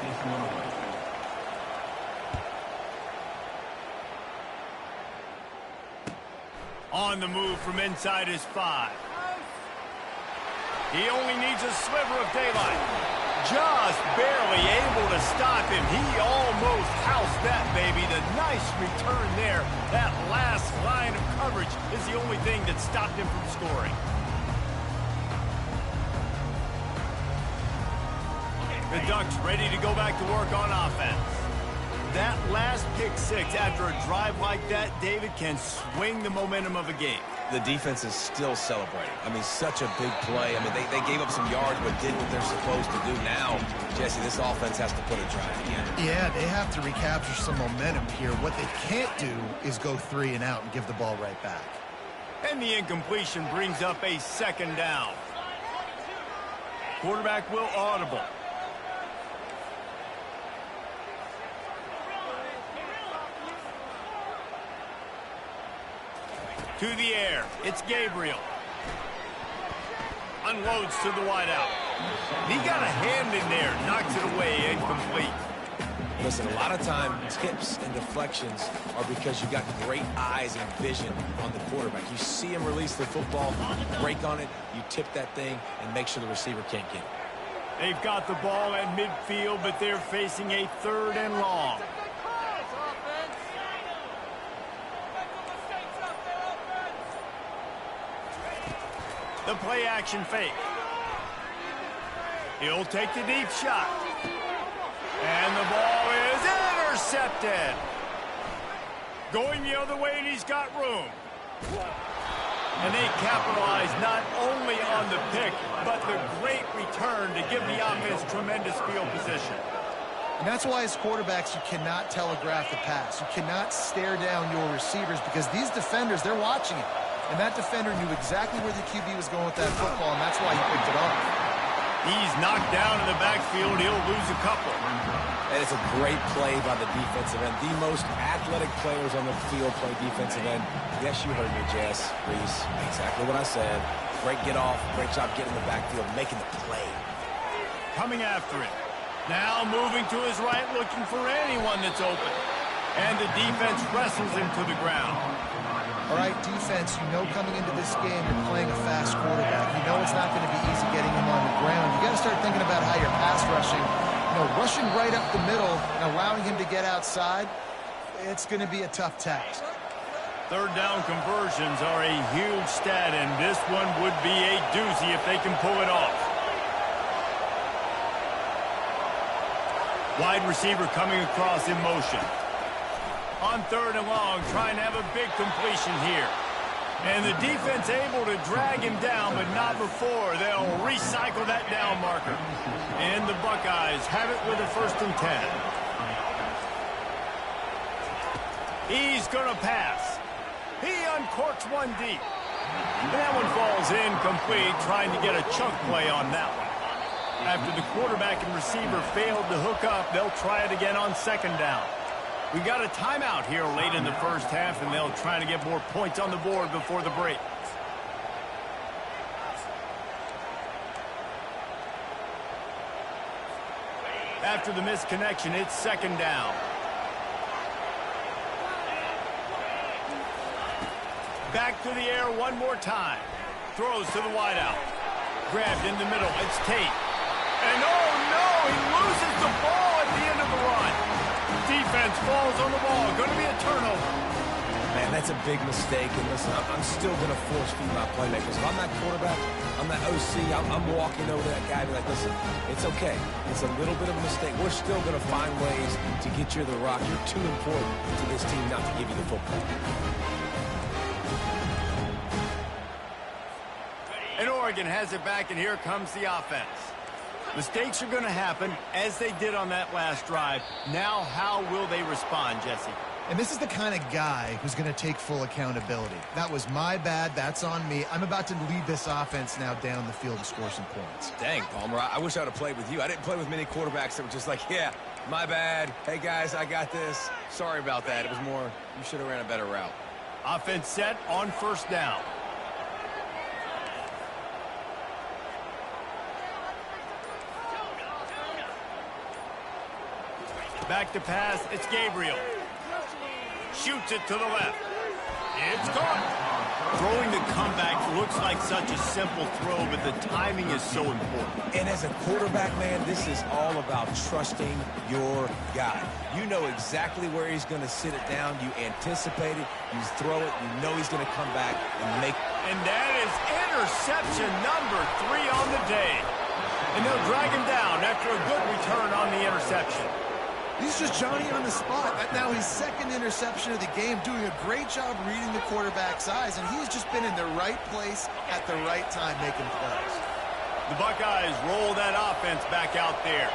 On the move from inside his 5. He only needs a sliver of daylight. Just barely able to stop him. He almost housed that baby. The nice return there. That last line of coverage is the only thing that stopped him from scoring. The Ducks ready to go back to work on offense. That last pick 6 after a drive like that, David, can swing the momentum of a game. The defense is still celebrating. I mean, such a big play. I mean, they gave up some yards but did what they're supposed to do. Now, Jesse, this offense has to put a drive together. Yeah, they have to recapture some momentum here. What they can't do is go 3 and out and give the ball right back. And the incompletion brings up a second down. Quarterback will audible. To the air, it's Gabriel. Unloads to the wideout. He got a hand in there, knocks it away, incomplete. Listen, a lot of time, tips and deflections are because you got great eyes and vision on the quarterback. You see him release the football, you break on it, you tip that thing, and make sure the receiver can't get it. They've got the ball at midfield, but they're facing a 3rd and long. The play action fake. He'll take the deep shot. And the ball is intercepted. Going the other way, and he's got room. And they capitalize not only on the pick, but the great return to give the offense tremendous field position. And that's why as quarterbacks, you cannot telegraph the pass. You cannot stare down your receivers because these defenders, they're watching it. And that defender knew exactly where the QB was going with that football, and that's why he picked it off. He's knocked down in the backfield. He'll lose a couple. And it's a great play by the defensive end. The most athletic players on the field play defensive end. Yes, you heard me, Jess, Reese. Exactly what I said. Great get off. Great job getting in the backfield, making the play. Coming after it. Now moving to his right, looking for anyone that's open. And the defense wrestles him to the ground. All right, defense, you know coming into this game you're playing a fast quarterback. You know it's not going to be easy getting him on the ground. You got to start thinking about how you're pass rushing. You know, rushing right up the middle and allowing him to get outside, it's going to be a tough task. Third down conversions are a huge stat, and this one would be a doozy if they can pull it off. Wide receiver coming across in motion. On third and long, trying to have a big completion here. And the defense able to drag him down, but not before. They'll recycle that down marker. And the Buckeyes have it with a 1st and 10. He's going to pass. He uncorks one deep. And that one falls incomplete, trying to get a chunk play on that one. After the quarterback and receiver failed to hook up, they'll try it again on 2nd down. We got a timeout here late in the first half, and they'll try to get more points on the board before the break. After the misconnection, it's 2nd down. Back to the air one more time. Throws to the wideout. Grabbed in the middle. It's Tate. And oh no, he loses the ball at the end of the run. Defense falls on the ball. Going to be a turnover. Man, that's a big mistake. And listen, I'm still going to force feed my playmakers. If I'm that quarterback, I'm that OC, I'm walking over to that guy and be like, listen, it's okay. It's a little bit of a mistake. We're still going to find ways to get you the rock. You're too important to this team not to give you the football. And Oregon has it back, and here comes the offense. Mistakes are going to happen, as they did on that last drive. Now, how will they respond, Jesse? And this is the kind of guy who's going to take full accountability. That was my bad. That's on me. I'm about to lead this offense now down the field and score some points. Dang, Palmer, I wish I would have played with you. I didn't play with many quarterbacks that were just like, yeah, my bad. Hey, guys, I got this. Sorry about that. It was more, you should have ran a better route. Offense set on 1st down. Back to pass, it's Gabriel. Shoots it to the left. It's caught. Throwing the comeback looks like such a simple throw, but the timing is so important. And as a quarterback, man, this is all about trusting your guy. You know exactly where he's going to sit it down. You anticipate it. You throw it. You know he's going to come back and make it. And that is interception number 3 on the day. And they'll drag him down after a good return on the interception. He's just Johnny on the spot. Now his 2nd interception of the game, doing a great job reading the quarterback's eyes, and he's just been in the right place at the right time making plays. The Buckeyes roll that offense back out there.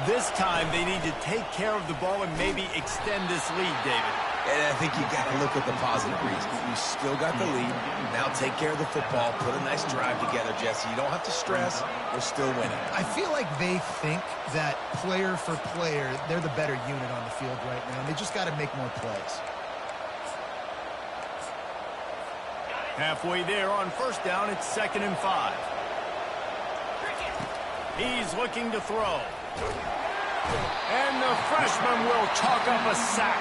This time they need to take care of the ball and maybe extend this lead, David. And I think you got to look at the positive reasons. You still got the lead. Now take care of the football. Put a nice drive together, Jesse. You don't have to stress. We're still winning. I feel like they think that player for player, they're the better unit on the field right now. And they just got to make more plays. Halfway there on 1st down, it's 2nd and 5. He's looking to throw. And the freshman will chalk up a sack.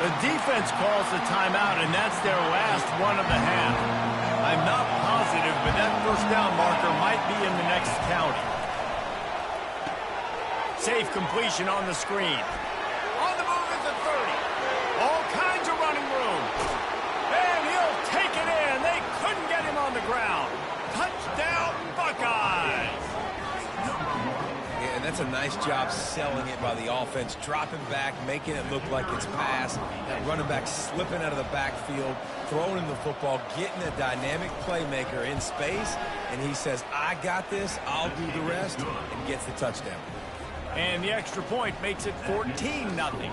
The defense calls the timeout, and that's their last one of the half. I'm not positive, but that 1st down marker might be in the next county. Safe completion on the screen. On the move is the 30. All kinds of running room. And he'll take it in. They couldn't get him on the ground. Touchdown, Buckeyes. And that's a nice job selling it by the offense, dropping back, making it look like it's pass. That running back slipping out of the backfield, throwing him the football, getting a dynamic playmaker in space, and he says, I got this, I'll do the rest, and gets the touchdown. And the extra point makes it 14-0.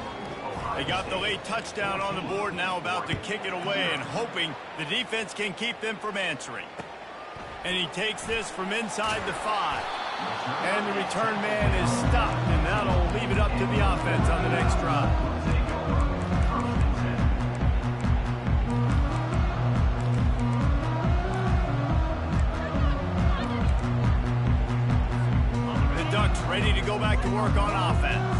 They got the late touchdown on the board, now about to kick it away and hoping the defense can keep them from answering. And he takes this from inside the 5. And the return man is stopped, and that'll leave it up to the offense on the next drive. The Ducks ready to go back to work on offense.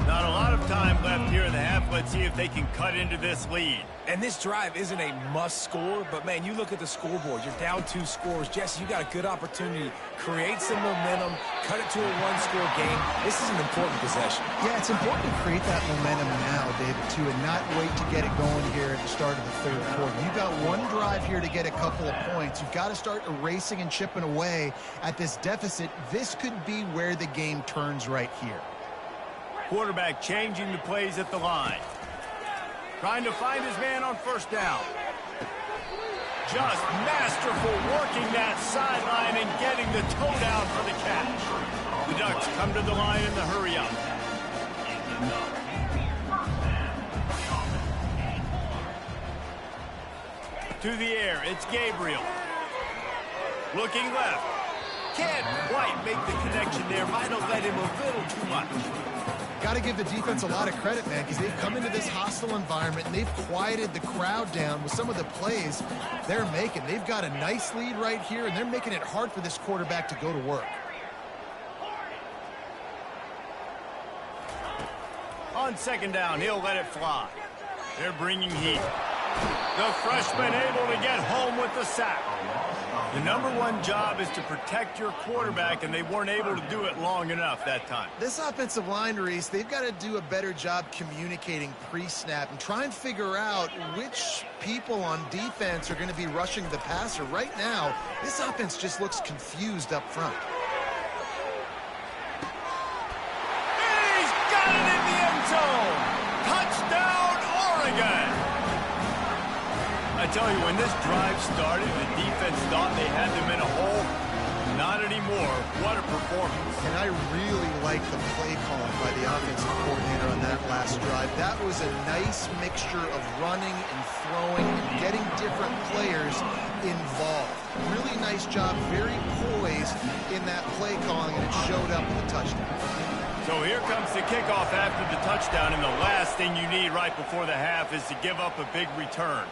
Not a lot of time left here in the half. Let's see if they can cut into this lead. And this drive isn't a must score, but man, you look at the scoreboard. You're down 2 scores. Jesse, you got a good opportunity. Create some momentum. Cut it to a 1-score game. This is an important possession. Yeah, it's important to create that momentum now, David, too, and not wait to get it going here at the start of the third quarter. You've got one drive here to get a couple of points. You've got to start erasing and chipping away at this deficit. This could be where the game turns right here. Quarterback changing the plays at the line. Trying to find his man on first down. Just masterful working that sideline and getting the toe down for the catch. The Ducks come to the line in the hurry up. To the air, it's Gabriel. Looking left. Can't quite make the connection there. Might have led him a little too much. Got to give the defense a lot of credit, man, because they've come into this hostile environment and they've quieted the crowd down with some of the plays they're making. They've got a nice lead right here, and they're making it hard for this quarterback to go to work. On second down, he'll let it fly. They're bringing heat. The freshman able to get home with the sack. The #1 job is to protect your quarterback, and they weren't able to do it long enough that time. This offensive line, Reese, they've got to do a better job communicating pre-snap and try and figure out which people on defense are going to be rushing the passer. Right now, this offense just looks confused up front. He's got it in the end zone. Touchdown, Oregon. I tell you, when this drive started, the defense thought they had them in a hole. Not anymore. What a performance. And I really like the play calling by the offensive coordinator on that last drive. That was a nice mixture of running and throwing and getting different players involved. Really nice job, very poised in that play calling, and it showed up with a touchdown. So here comes the kickoff after the touchdown, and the last thing you need right before the half is to give up a big return.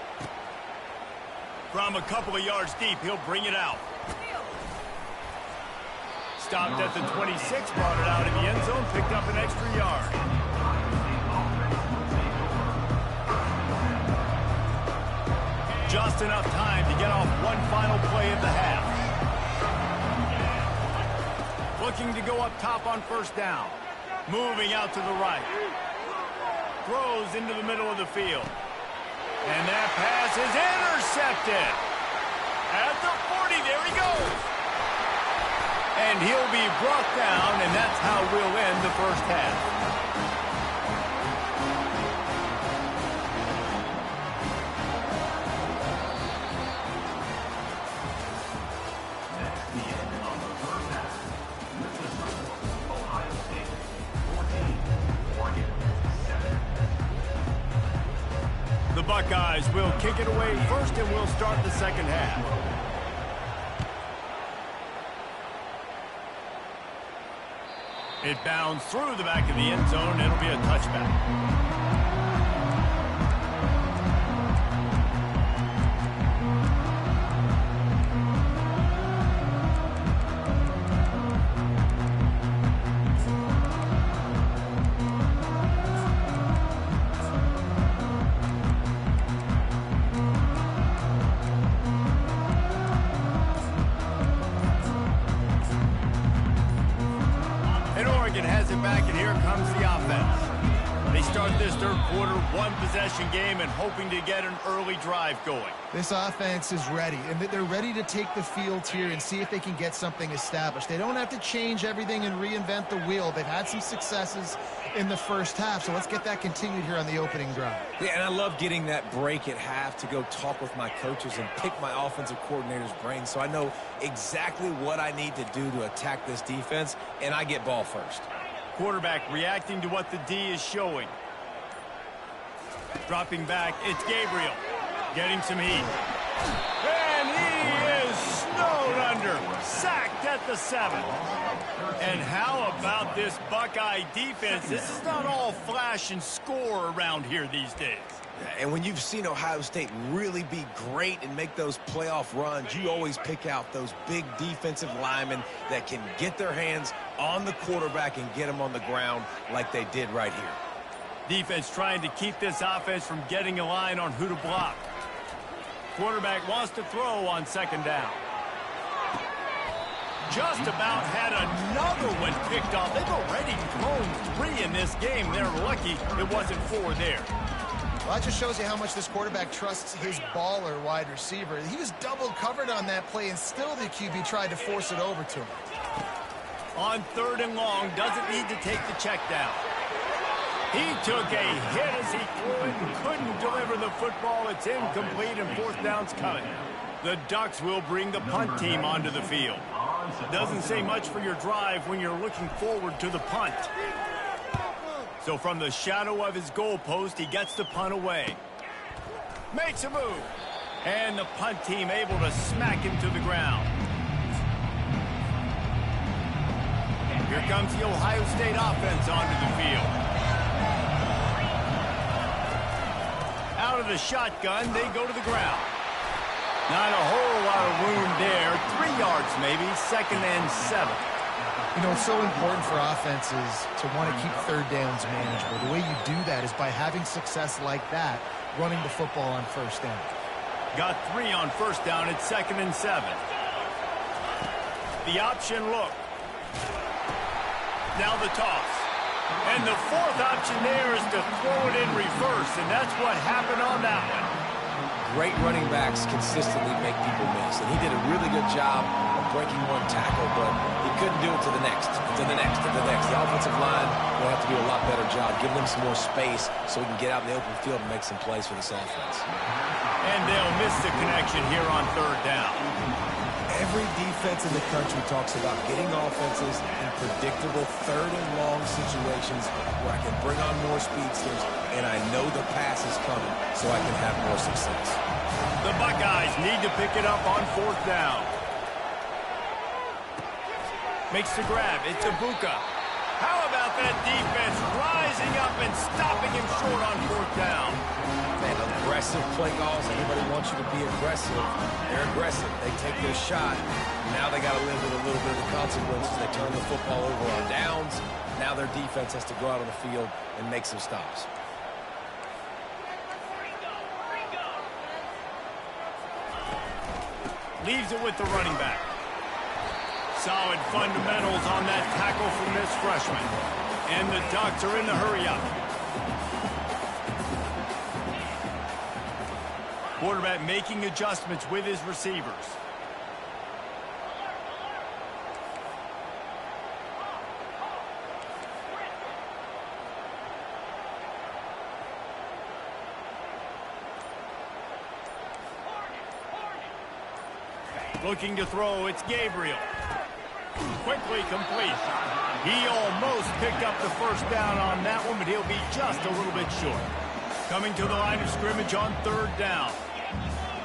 From a couple of yards deep, he'll bring it out. Stopped at the 26, brought it out in the end zone, picked up an extra yard. Just enough time to get off one final play of the half. Looking to go up top on first down. Moving out to the right. Throws into the middle of the field. And that pass is intercepted. At the 40, there he goes. And he'll be brought down, and that's how we'll end the first half. The Buckeyes will kick it away first, and we'll start the second half. It bounds through the back of the end zone. It'll be a touchback. Has it back, and here comes the offense. They start this third quarter, one-possession game, and hoping to get an early drive going. This offense is ready, and they're ready to take the field here and see if they can get something established. They don't have to change everything and reinvent the wheel. They've had some successes in the first half, so let's get that continued here on the opening drive. Yeah, and I love getting that break at half to go talk with my coaches and pick my offensive coordinator's brain so I know exactly what I need to do to attack this defense, and I get ball first. Quarterback reacting to what the D is showing. Dropping back, it's Gabriel. Getting some heat. And he is Snowed under. Sacked at the 7. And how about this Buckeye defense? This is not all flash and score around here these days. And when you've seen Ohio State really be great and make those playoff runs, you always pick out those big defensive linemen that can get their hands on the quarterback and get him on the ground like they did right here. Defense trying to keep this offense from getting a line on who to block. Quarterback wants to throw on 2nd down. Just about had another one picked off. They've already thrown 3 in this game. They're lucky it wasn't 4 there. Well, that just shows you how much this quarterback trusts his baller wide receiver. He was double covered on that play, and still the QB tried to force it over to him. On 3rd and long, doesn't need to take the check down. He took a hit as he threw it and couldn't deliver the football. It's incomplete and 4th down's coming. The Ducks will bring the punt team onto the field. Doesn't say much for your drive when you're looking forward to the punt. So from the shadow of his goalpost, he gets the punt away. Makes a move. And the punt team able to smack him to the ground. Here comes the Ohio State offense onto the field. Out of the shotgun, they go to the ground. Not a whole lot of room there. 3 yards maybe, 2nd and 7. You know, it's so important for offenses to want to keep 3rd downs manageable. The way you do that is by having success like that, running the football on 1st down. Got 3 on 1st down at 2nd and 7. The option look. Now the toss. And the 4th option there is to throw it in reverse, and that's what happened on that one. Great running backs consistently make people miss, and he did a really good job of breaking one tackle, but he couldn't do it to the next, to the next, to the next. The offensive line will have to do a lot better job, giving them some more space so we can get out in the open field and make some plays for this offense. And they'll miss the connection here on 3rd down. Every defense in the country talks about getting offenses in predictable 3rd and long situations where I can bring on more speedsters and I know the pass is coming so I can have more success. The Buckeyes need to pick it up on 4th down. Makes the grab. It's Ibuka. How about that defense rising up and stopping him short on 4th down? Man, aggressive play calls. Anybody wants you to be aggressive. They're aggressive. They take their shot. Now they got to live with a little bit of the consequences. They turn the football over on downs. Now their defense has to go out on the field and make some stops. Leaves it with the running back. Solid fundamentals on that tackle from this freshman. And the Ducks are in the hurry-up. Quarterback making adjustments with his receivers. Looking to throw, it's Gabriel. Quickly complete. He almost picked up the 1st down on that one, but he'll be just a little bit short. Coming to the line of scrimmage on 3rd down.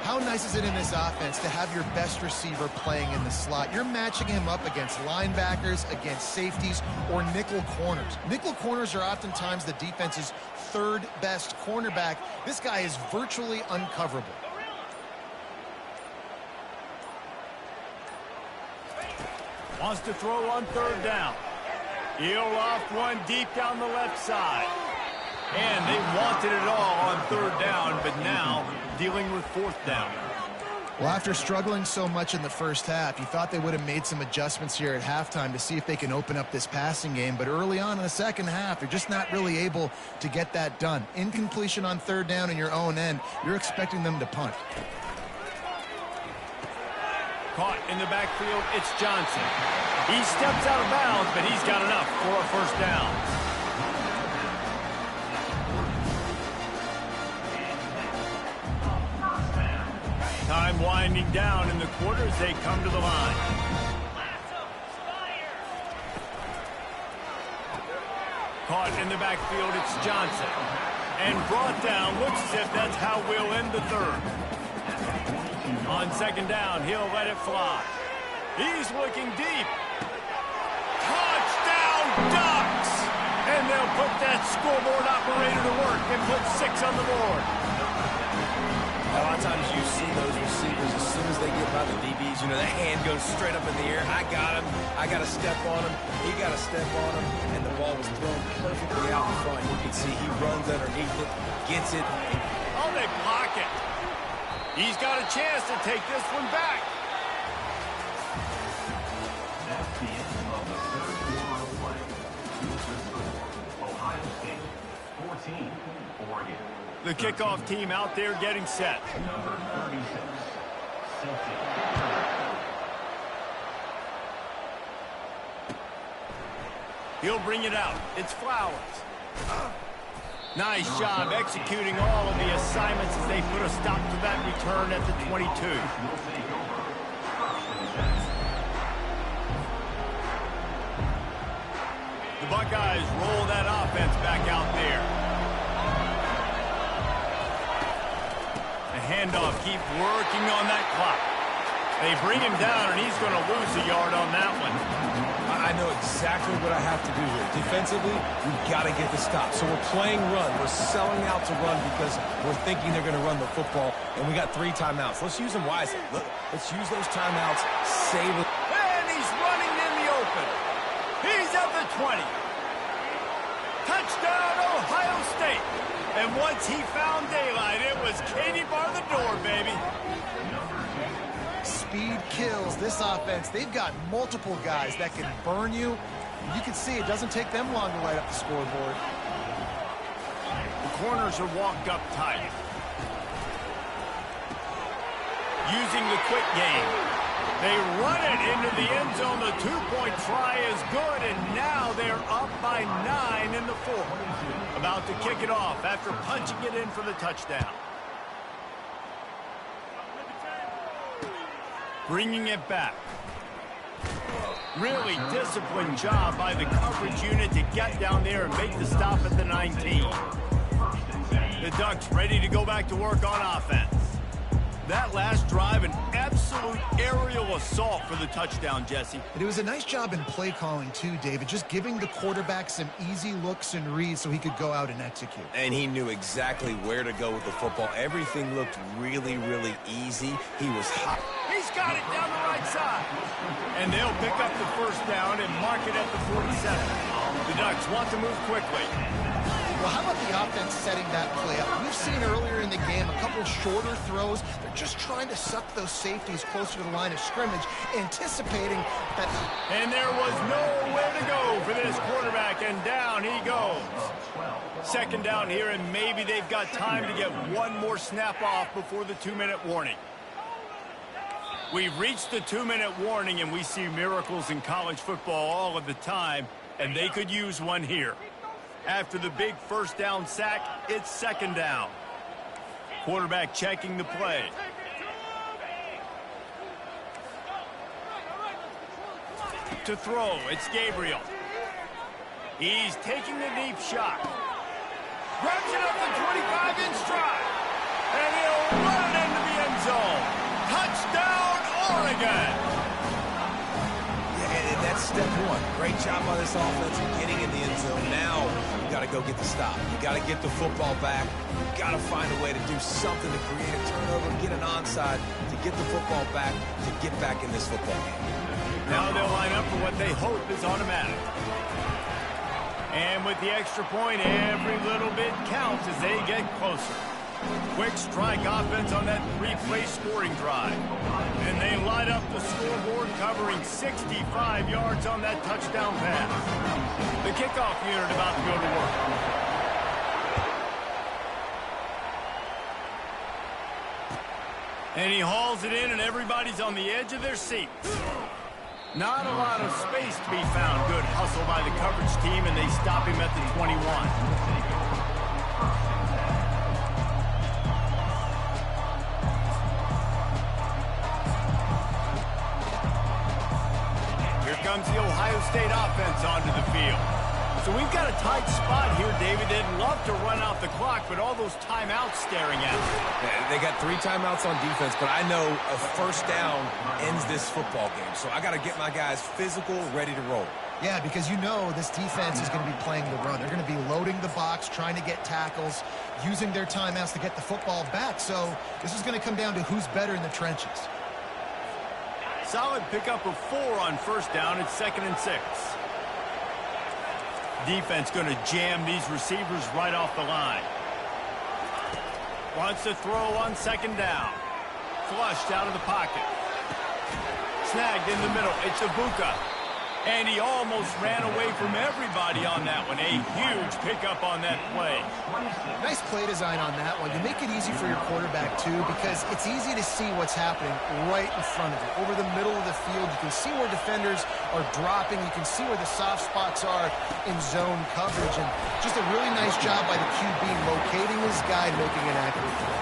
How nice is it in this offense to have your best receiver playing in the slot? You're matching him up against linebackers, against safeties, or nickel corners. Nickel corners are oftentimes the defense's 3rd best cornerback. This guy is virtually uncoverable. Wants to throw on 3rd down. He'll loft one deep down the left side. And they wanted it all on 3rd down, but now dealing with 4th down. Well, after struggling so much in the 1st half, you thought they would have made some adjustments here at halftime to see if they can open up this passing game. But early on in the 2nd half, they're just not really able to get that done. Incompletion on 3rd down in your own end, you're expecting them to punt. Caught in the backfield, it's Johnson. He steps out of bounds, but he's got enough for a 1st down. Time winding down in the quarter as they come to the line. Caught in the backfield, it's Johnson. And brought down, looks as if that's how we'll end the 3rd. On second down, he'll let it fly. He's looking deep. Touchdown, Ducks! And they'll put that scoreboard operator to work and put 6 on the board. A lot of times you see those receivers, as soon as they get by the DBs, you know, the hand goes straight up in the air. I got him. I got to step on him. He got to step on him. And the ball was thrown perfectly out in front. You can see he runs underneath it, gets it. Oh, they block it. He's got a chance to take this one back. That's the end of the third quarter of play. Ohio State, 14, Oregon. The kickoff team out there getting set. Number 36, safety. He'll bring it out. It's Flowers. Nice job executing all of the assignments as they put a stop to that return at the 22. The Buckeyes roll that offense back out there. The handoff, keep working on that clock. They bring him down, and he's going to lose a yard on that one. I know exactly what I have to do here. Defensively, we've got to get the stop. So we're playing run. We're selling out to run because we're thinking they're going to run the football, and we got 3 timeouts. Let's use them wisely. Look, let's use those timeouts. Save it. And he's running in the open. He's at the 20. Touchdown, Ohio State. And once he found daylight, it was Katie bar the door, baby. Speed kills this offense. They've got multiple guys that can burn you. You can see it doesn't take them long to light up the scoreboard. The corners are walked up tight. Using the quick game. They run it into the end zone. The 2-point try is good, and now they're up by 9 in the 4th. About to kick it off after punching it in for the touchdown. Bringing it back. Really disciplined job by the coverage unit to get down there and make the stop at the 19. The Ducks ready to go back to work on offense. That last drive, an absolute aerial assault for the touchdown, Jesse. And it was a nice job in play calling too, David, just giving the quarterback some easy looks and reads so he could go out and execute. And he knew exactly where to go with the football. Everything looked really, really easy. He was hot. He's got it down the right side. And they'll pick up the first down and mark it at the 47. The Ducks want to move quickly. Well, how about the offense setting that play up? We've seen earlier in the game a couple shorter throws. They're just trying to suck those safeties closer to the line of scrimmage, anticipating that. And there was nowhere to go for this quarterback, and down he goes. Second down here, and maybe they've got time to get one more snap off before the 2-minute warning. We've reached the 2-minute warning, and we see miracles in college football all of the time, and they could use one here. After the big first down sack, it's second down. Quarterback checking the play. To throw, it's Gabriel. He's taking the deep shot. Grabs it up the 25-inch stride. And he'll run it into the end zone. Touchdown, Oregon! And that's step one. Great job by this offense getting in the end zone. Now you got to go get the stop. You got to get the football back. You got to find a way to do something to create a turnover, get an onside, to get the football back, to get back in this football game. Now they'll line up for what they hope is automatic. And with the extra point, every little bit counts as they get closer. Quick strike offense on that 3-play scoring drive. And they light up the scoreboard, covering 65 yards on that touchdown pass. The kickoff unit about to go to work. And he hauls it in, and everybody's on the edge of their seats. Not a lot of space to be found. Good hustle by the coverage team, and they stop him at the 21. Comes the Ohio State offense onto the field. So we've got a tight spot here, David. They'd love to run out the clock, but all those timeouts staring at them. Yeah, they got 3 timeouts on defense, but I know a first down ends this football game. So I got to get my guys physical, ready to roll. Yeah, because you know this defense is going to be playing the run. They're going to be loading the box, trying to get tackles, using their timeouts to get the football back. So this is going to come down to who's better in the trenches. Solid pickup of 4 on first down. It's 2nd and 6. Defense going to jam these receivers right off the line. Wants to throw on 2nd down. Flushed out of the pocket. Snagged in the middle. It's Ibuka. And he almost ran away from everybody on that one. A huge pickup on that play. Nice play design on that one. You make it easy for your quarterback, too, because it's easy to see what's happening right in front of you. Over the middle of the field, you can see where defenders are dropping. You can see where the soft spots are in zone coverage. And just a really nice job by the QB locating his guy, making an accurate throw.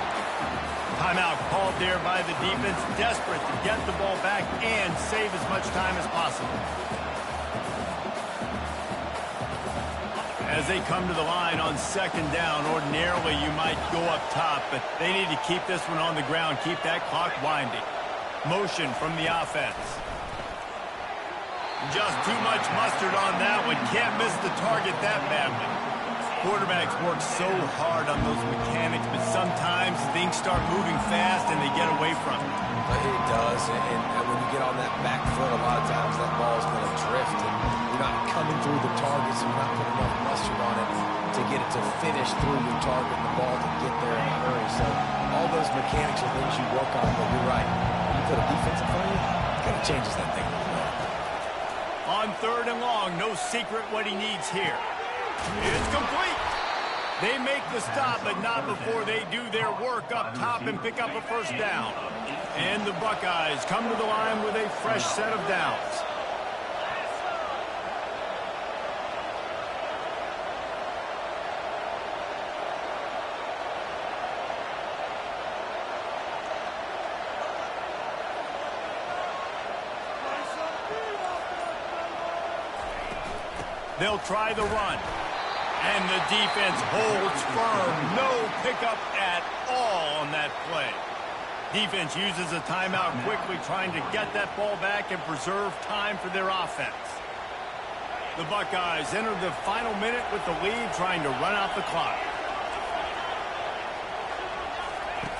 Timeout called there by the defense, desperate to get the ball back and save as much time as possible. As they come to the line on 2nd down, ordinarily you might go up top, but they need to keep this one on the ground, keep that clock winding. Motion from the offense. Just too much mustard on that one. Can't miss the target that badly. Quarterbacks work so hard on those mechanics, but sometimes things start moving fast and they get away from it. It does, and when you get on that back foot, a lot of times that ball is going to drift, and you're not coming through the target, so you're not putting enough mustard on it to get it to finish through your target and the ball to get there in a hurry. So all those mechanics are things you work on, but you're right. When you put a defense in front of you, it kind of changes that thing a little bit. On 3rd and long, no secret what he needs here. It's complete. They make the stop, but not before they do their work up top and pick up a first down. And the Buckeyes come to the line with a fresh set of downs. They'll try the run. And the defense holds firm. No pickup at all on that play. Defense uses a timeout quickly, trying to get that ball back and preserve time for their offense. The Buckeyes enter the final minute with the lead, trying to run out the clock.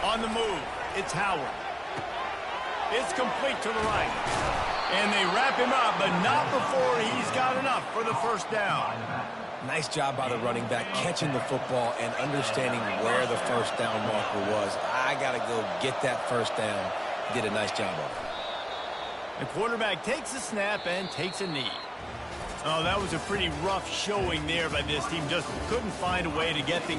On the move, it's Howard. It's complete to the right. And they wrap him up, but not before he's got enough for the first down. Nice job by the running back, catching the football and understanding where the first down marker was. I got to go get that first down. Did a nice job of it. The quarterback takes a snap and takes a knee. Oh, that was a pretty rough showing there by this team. Just couldn't find a way to get things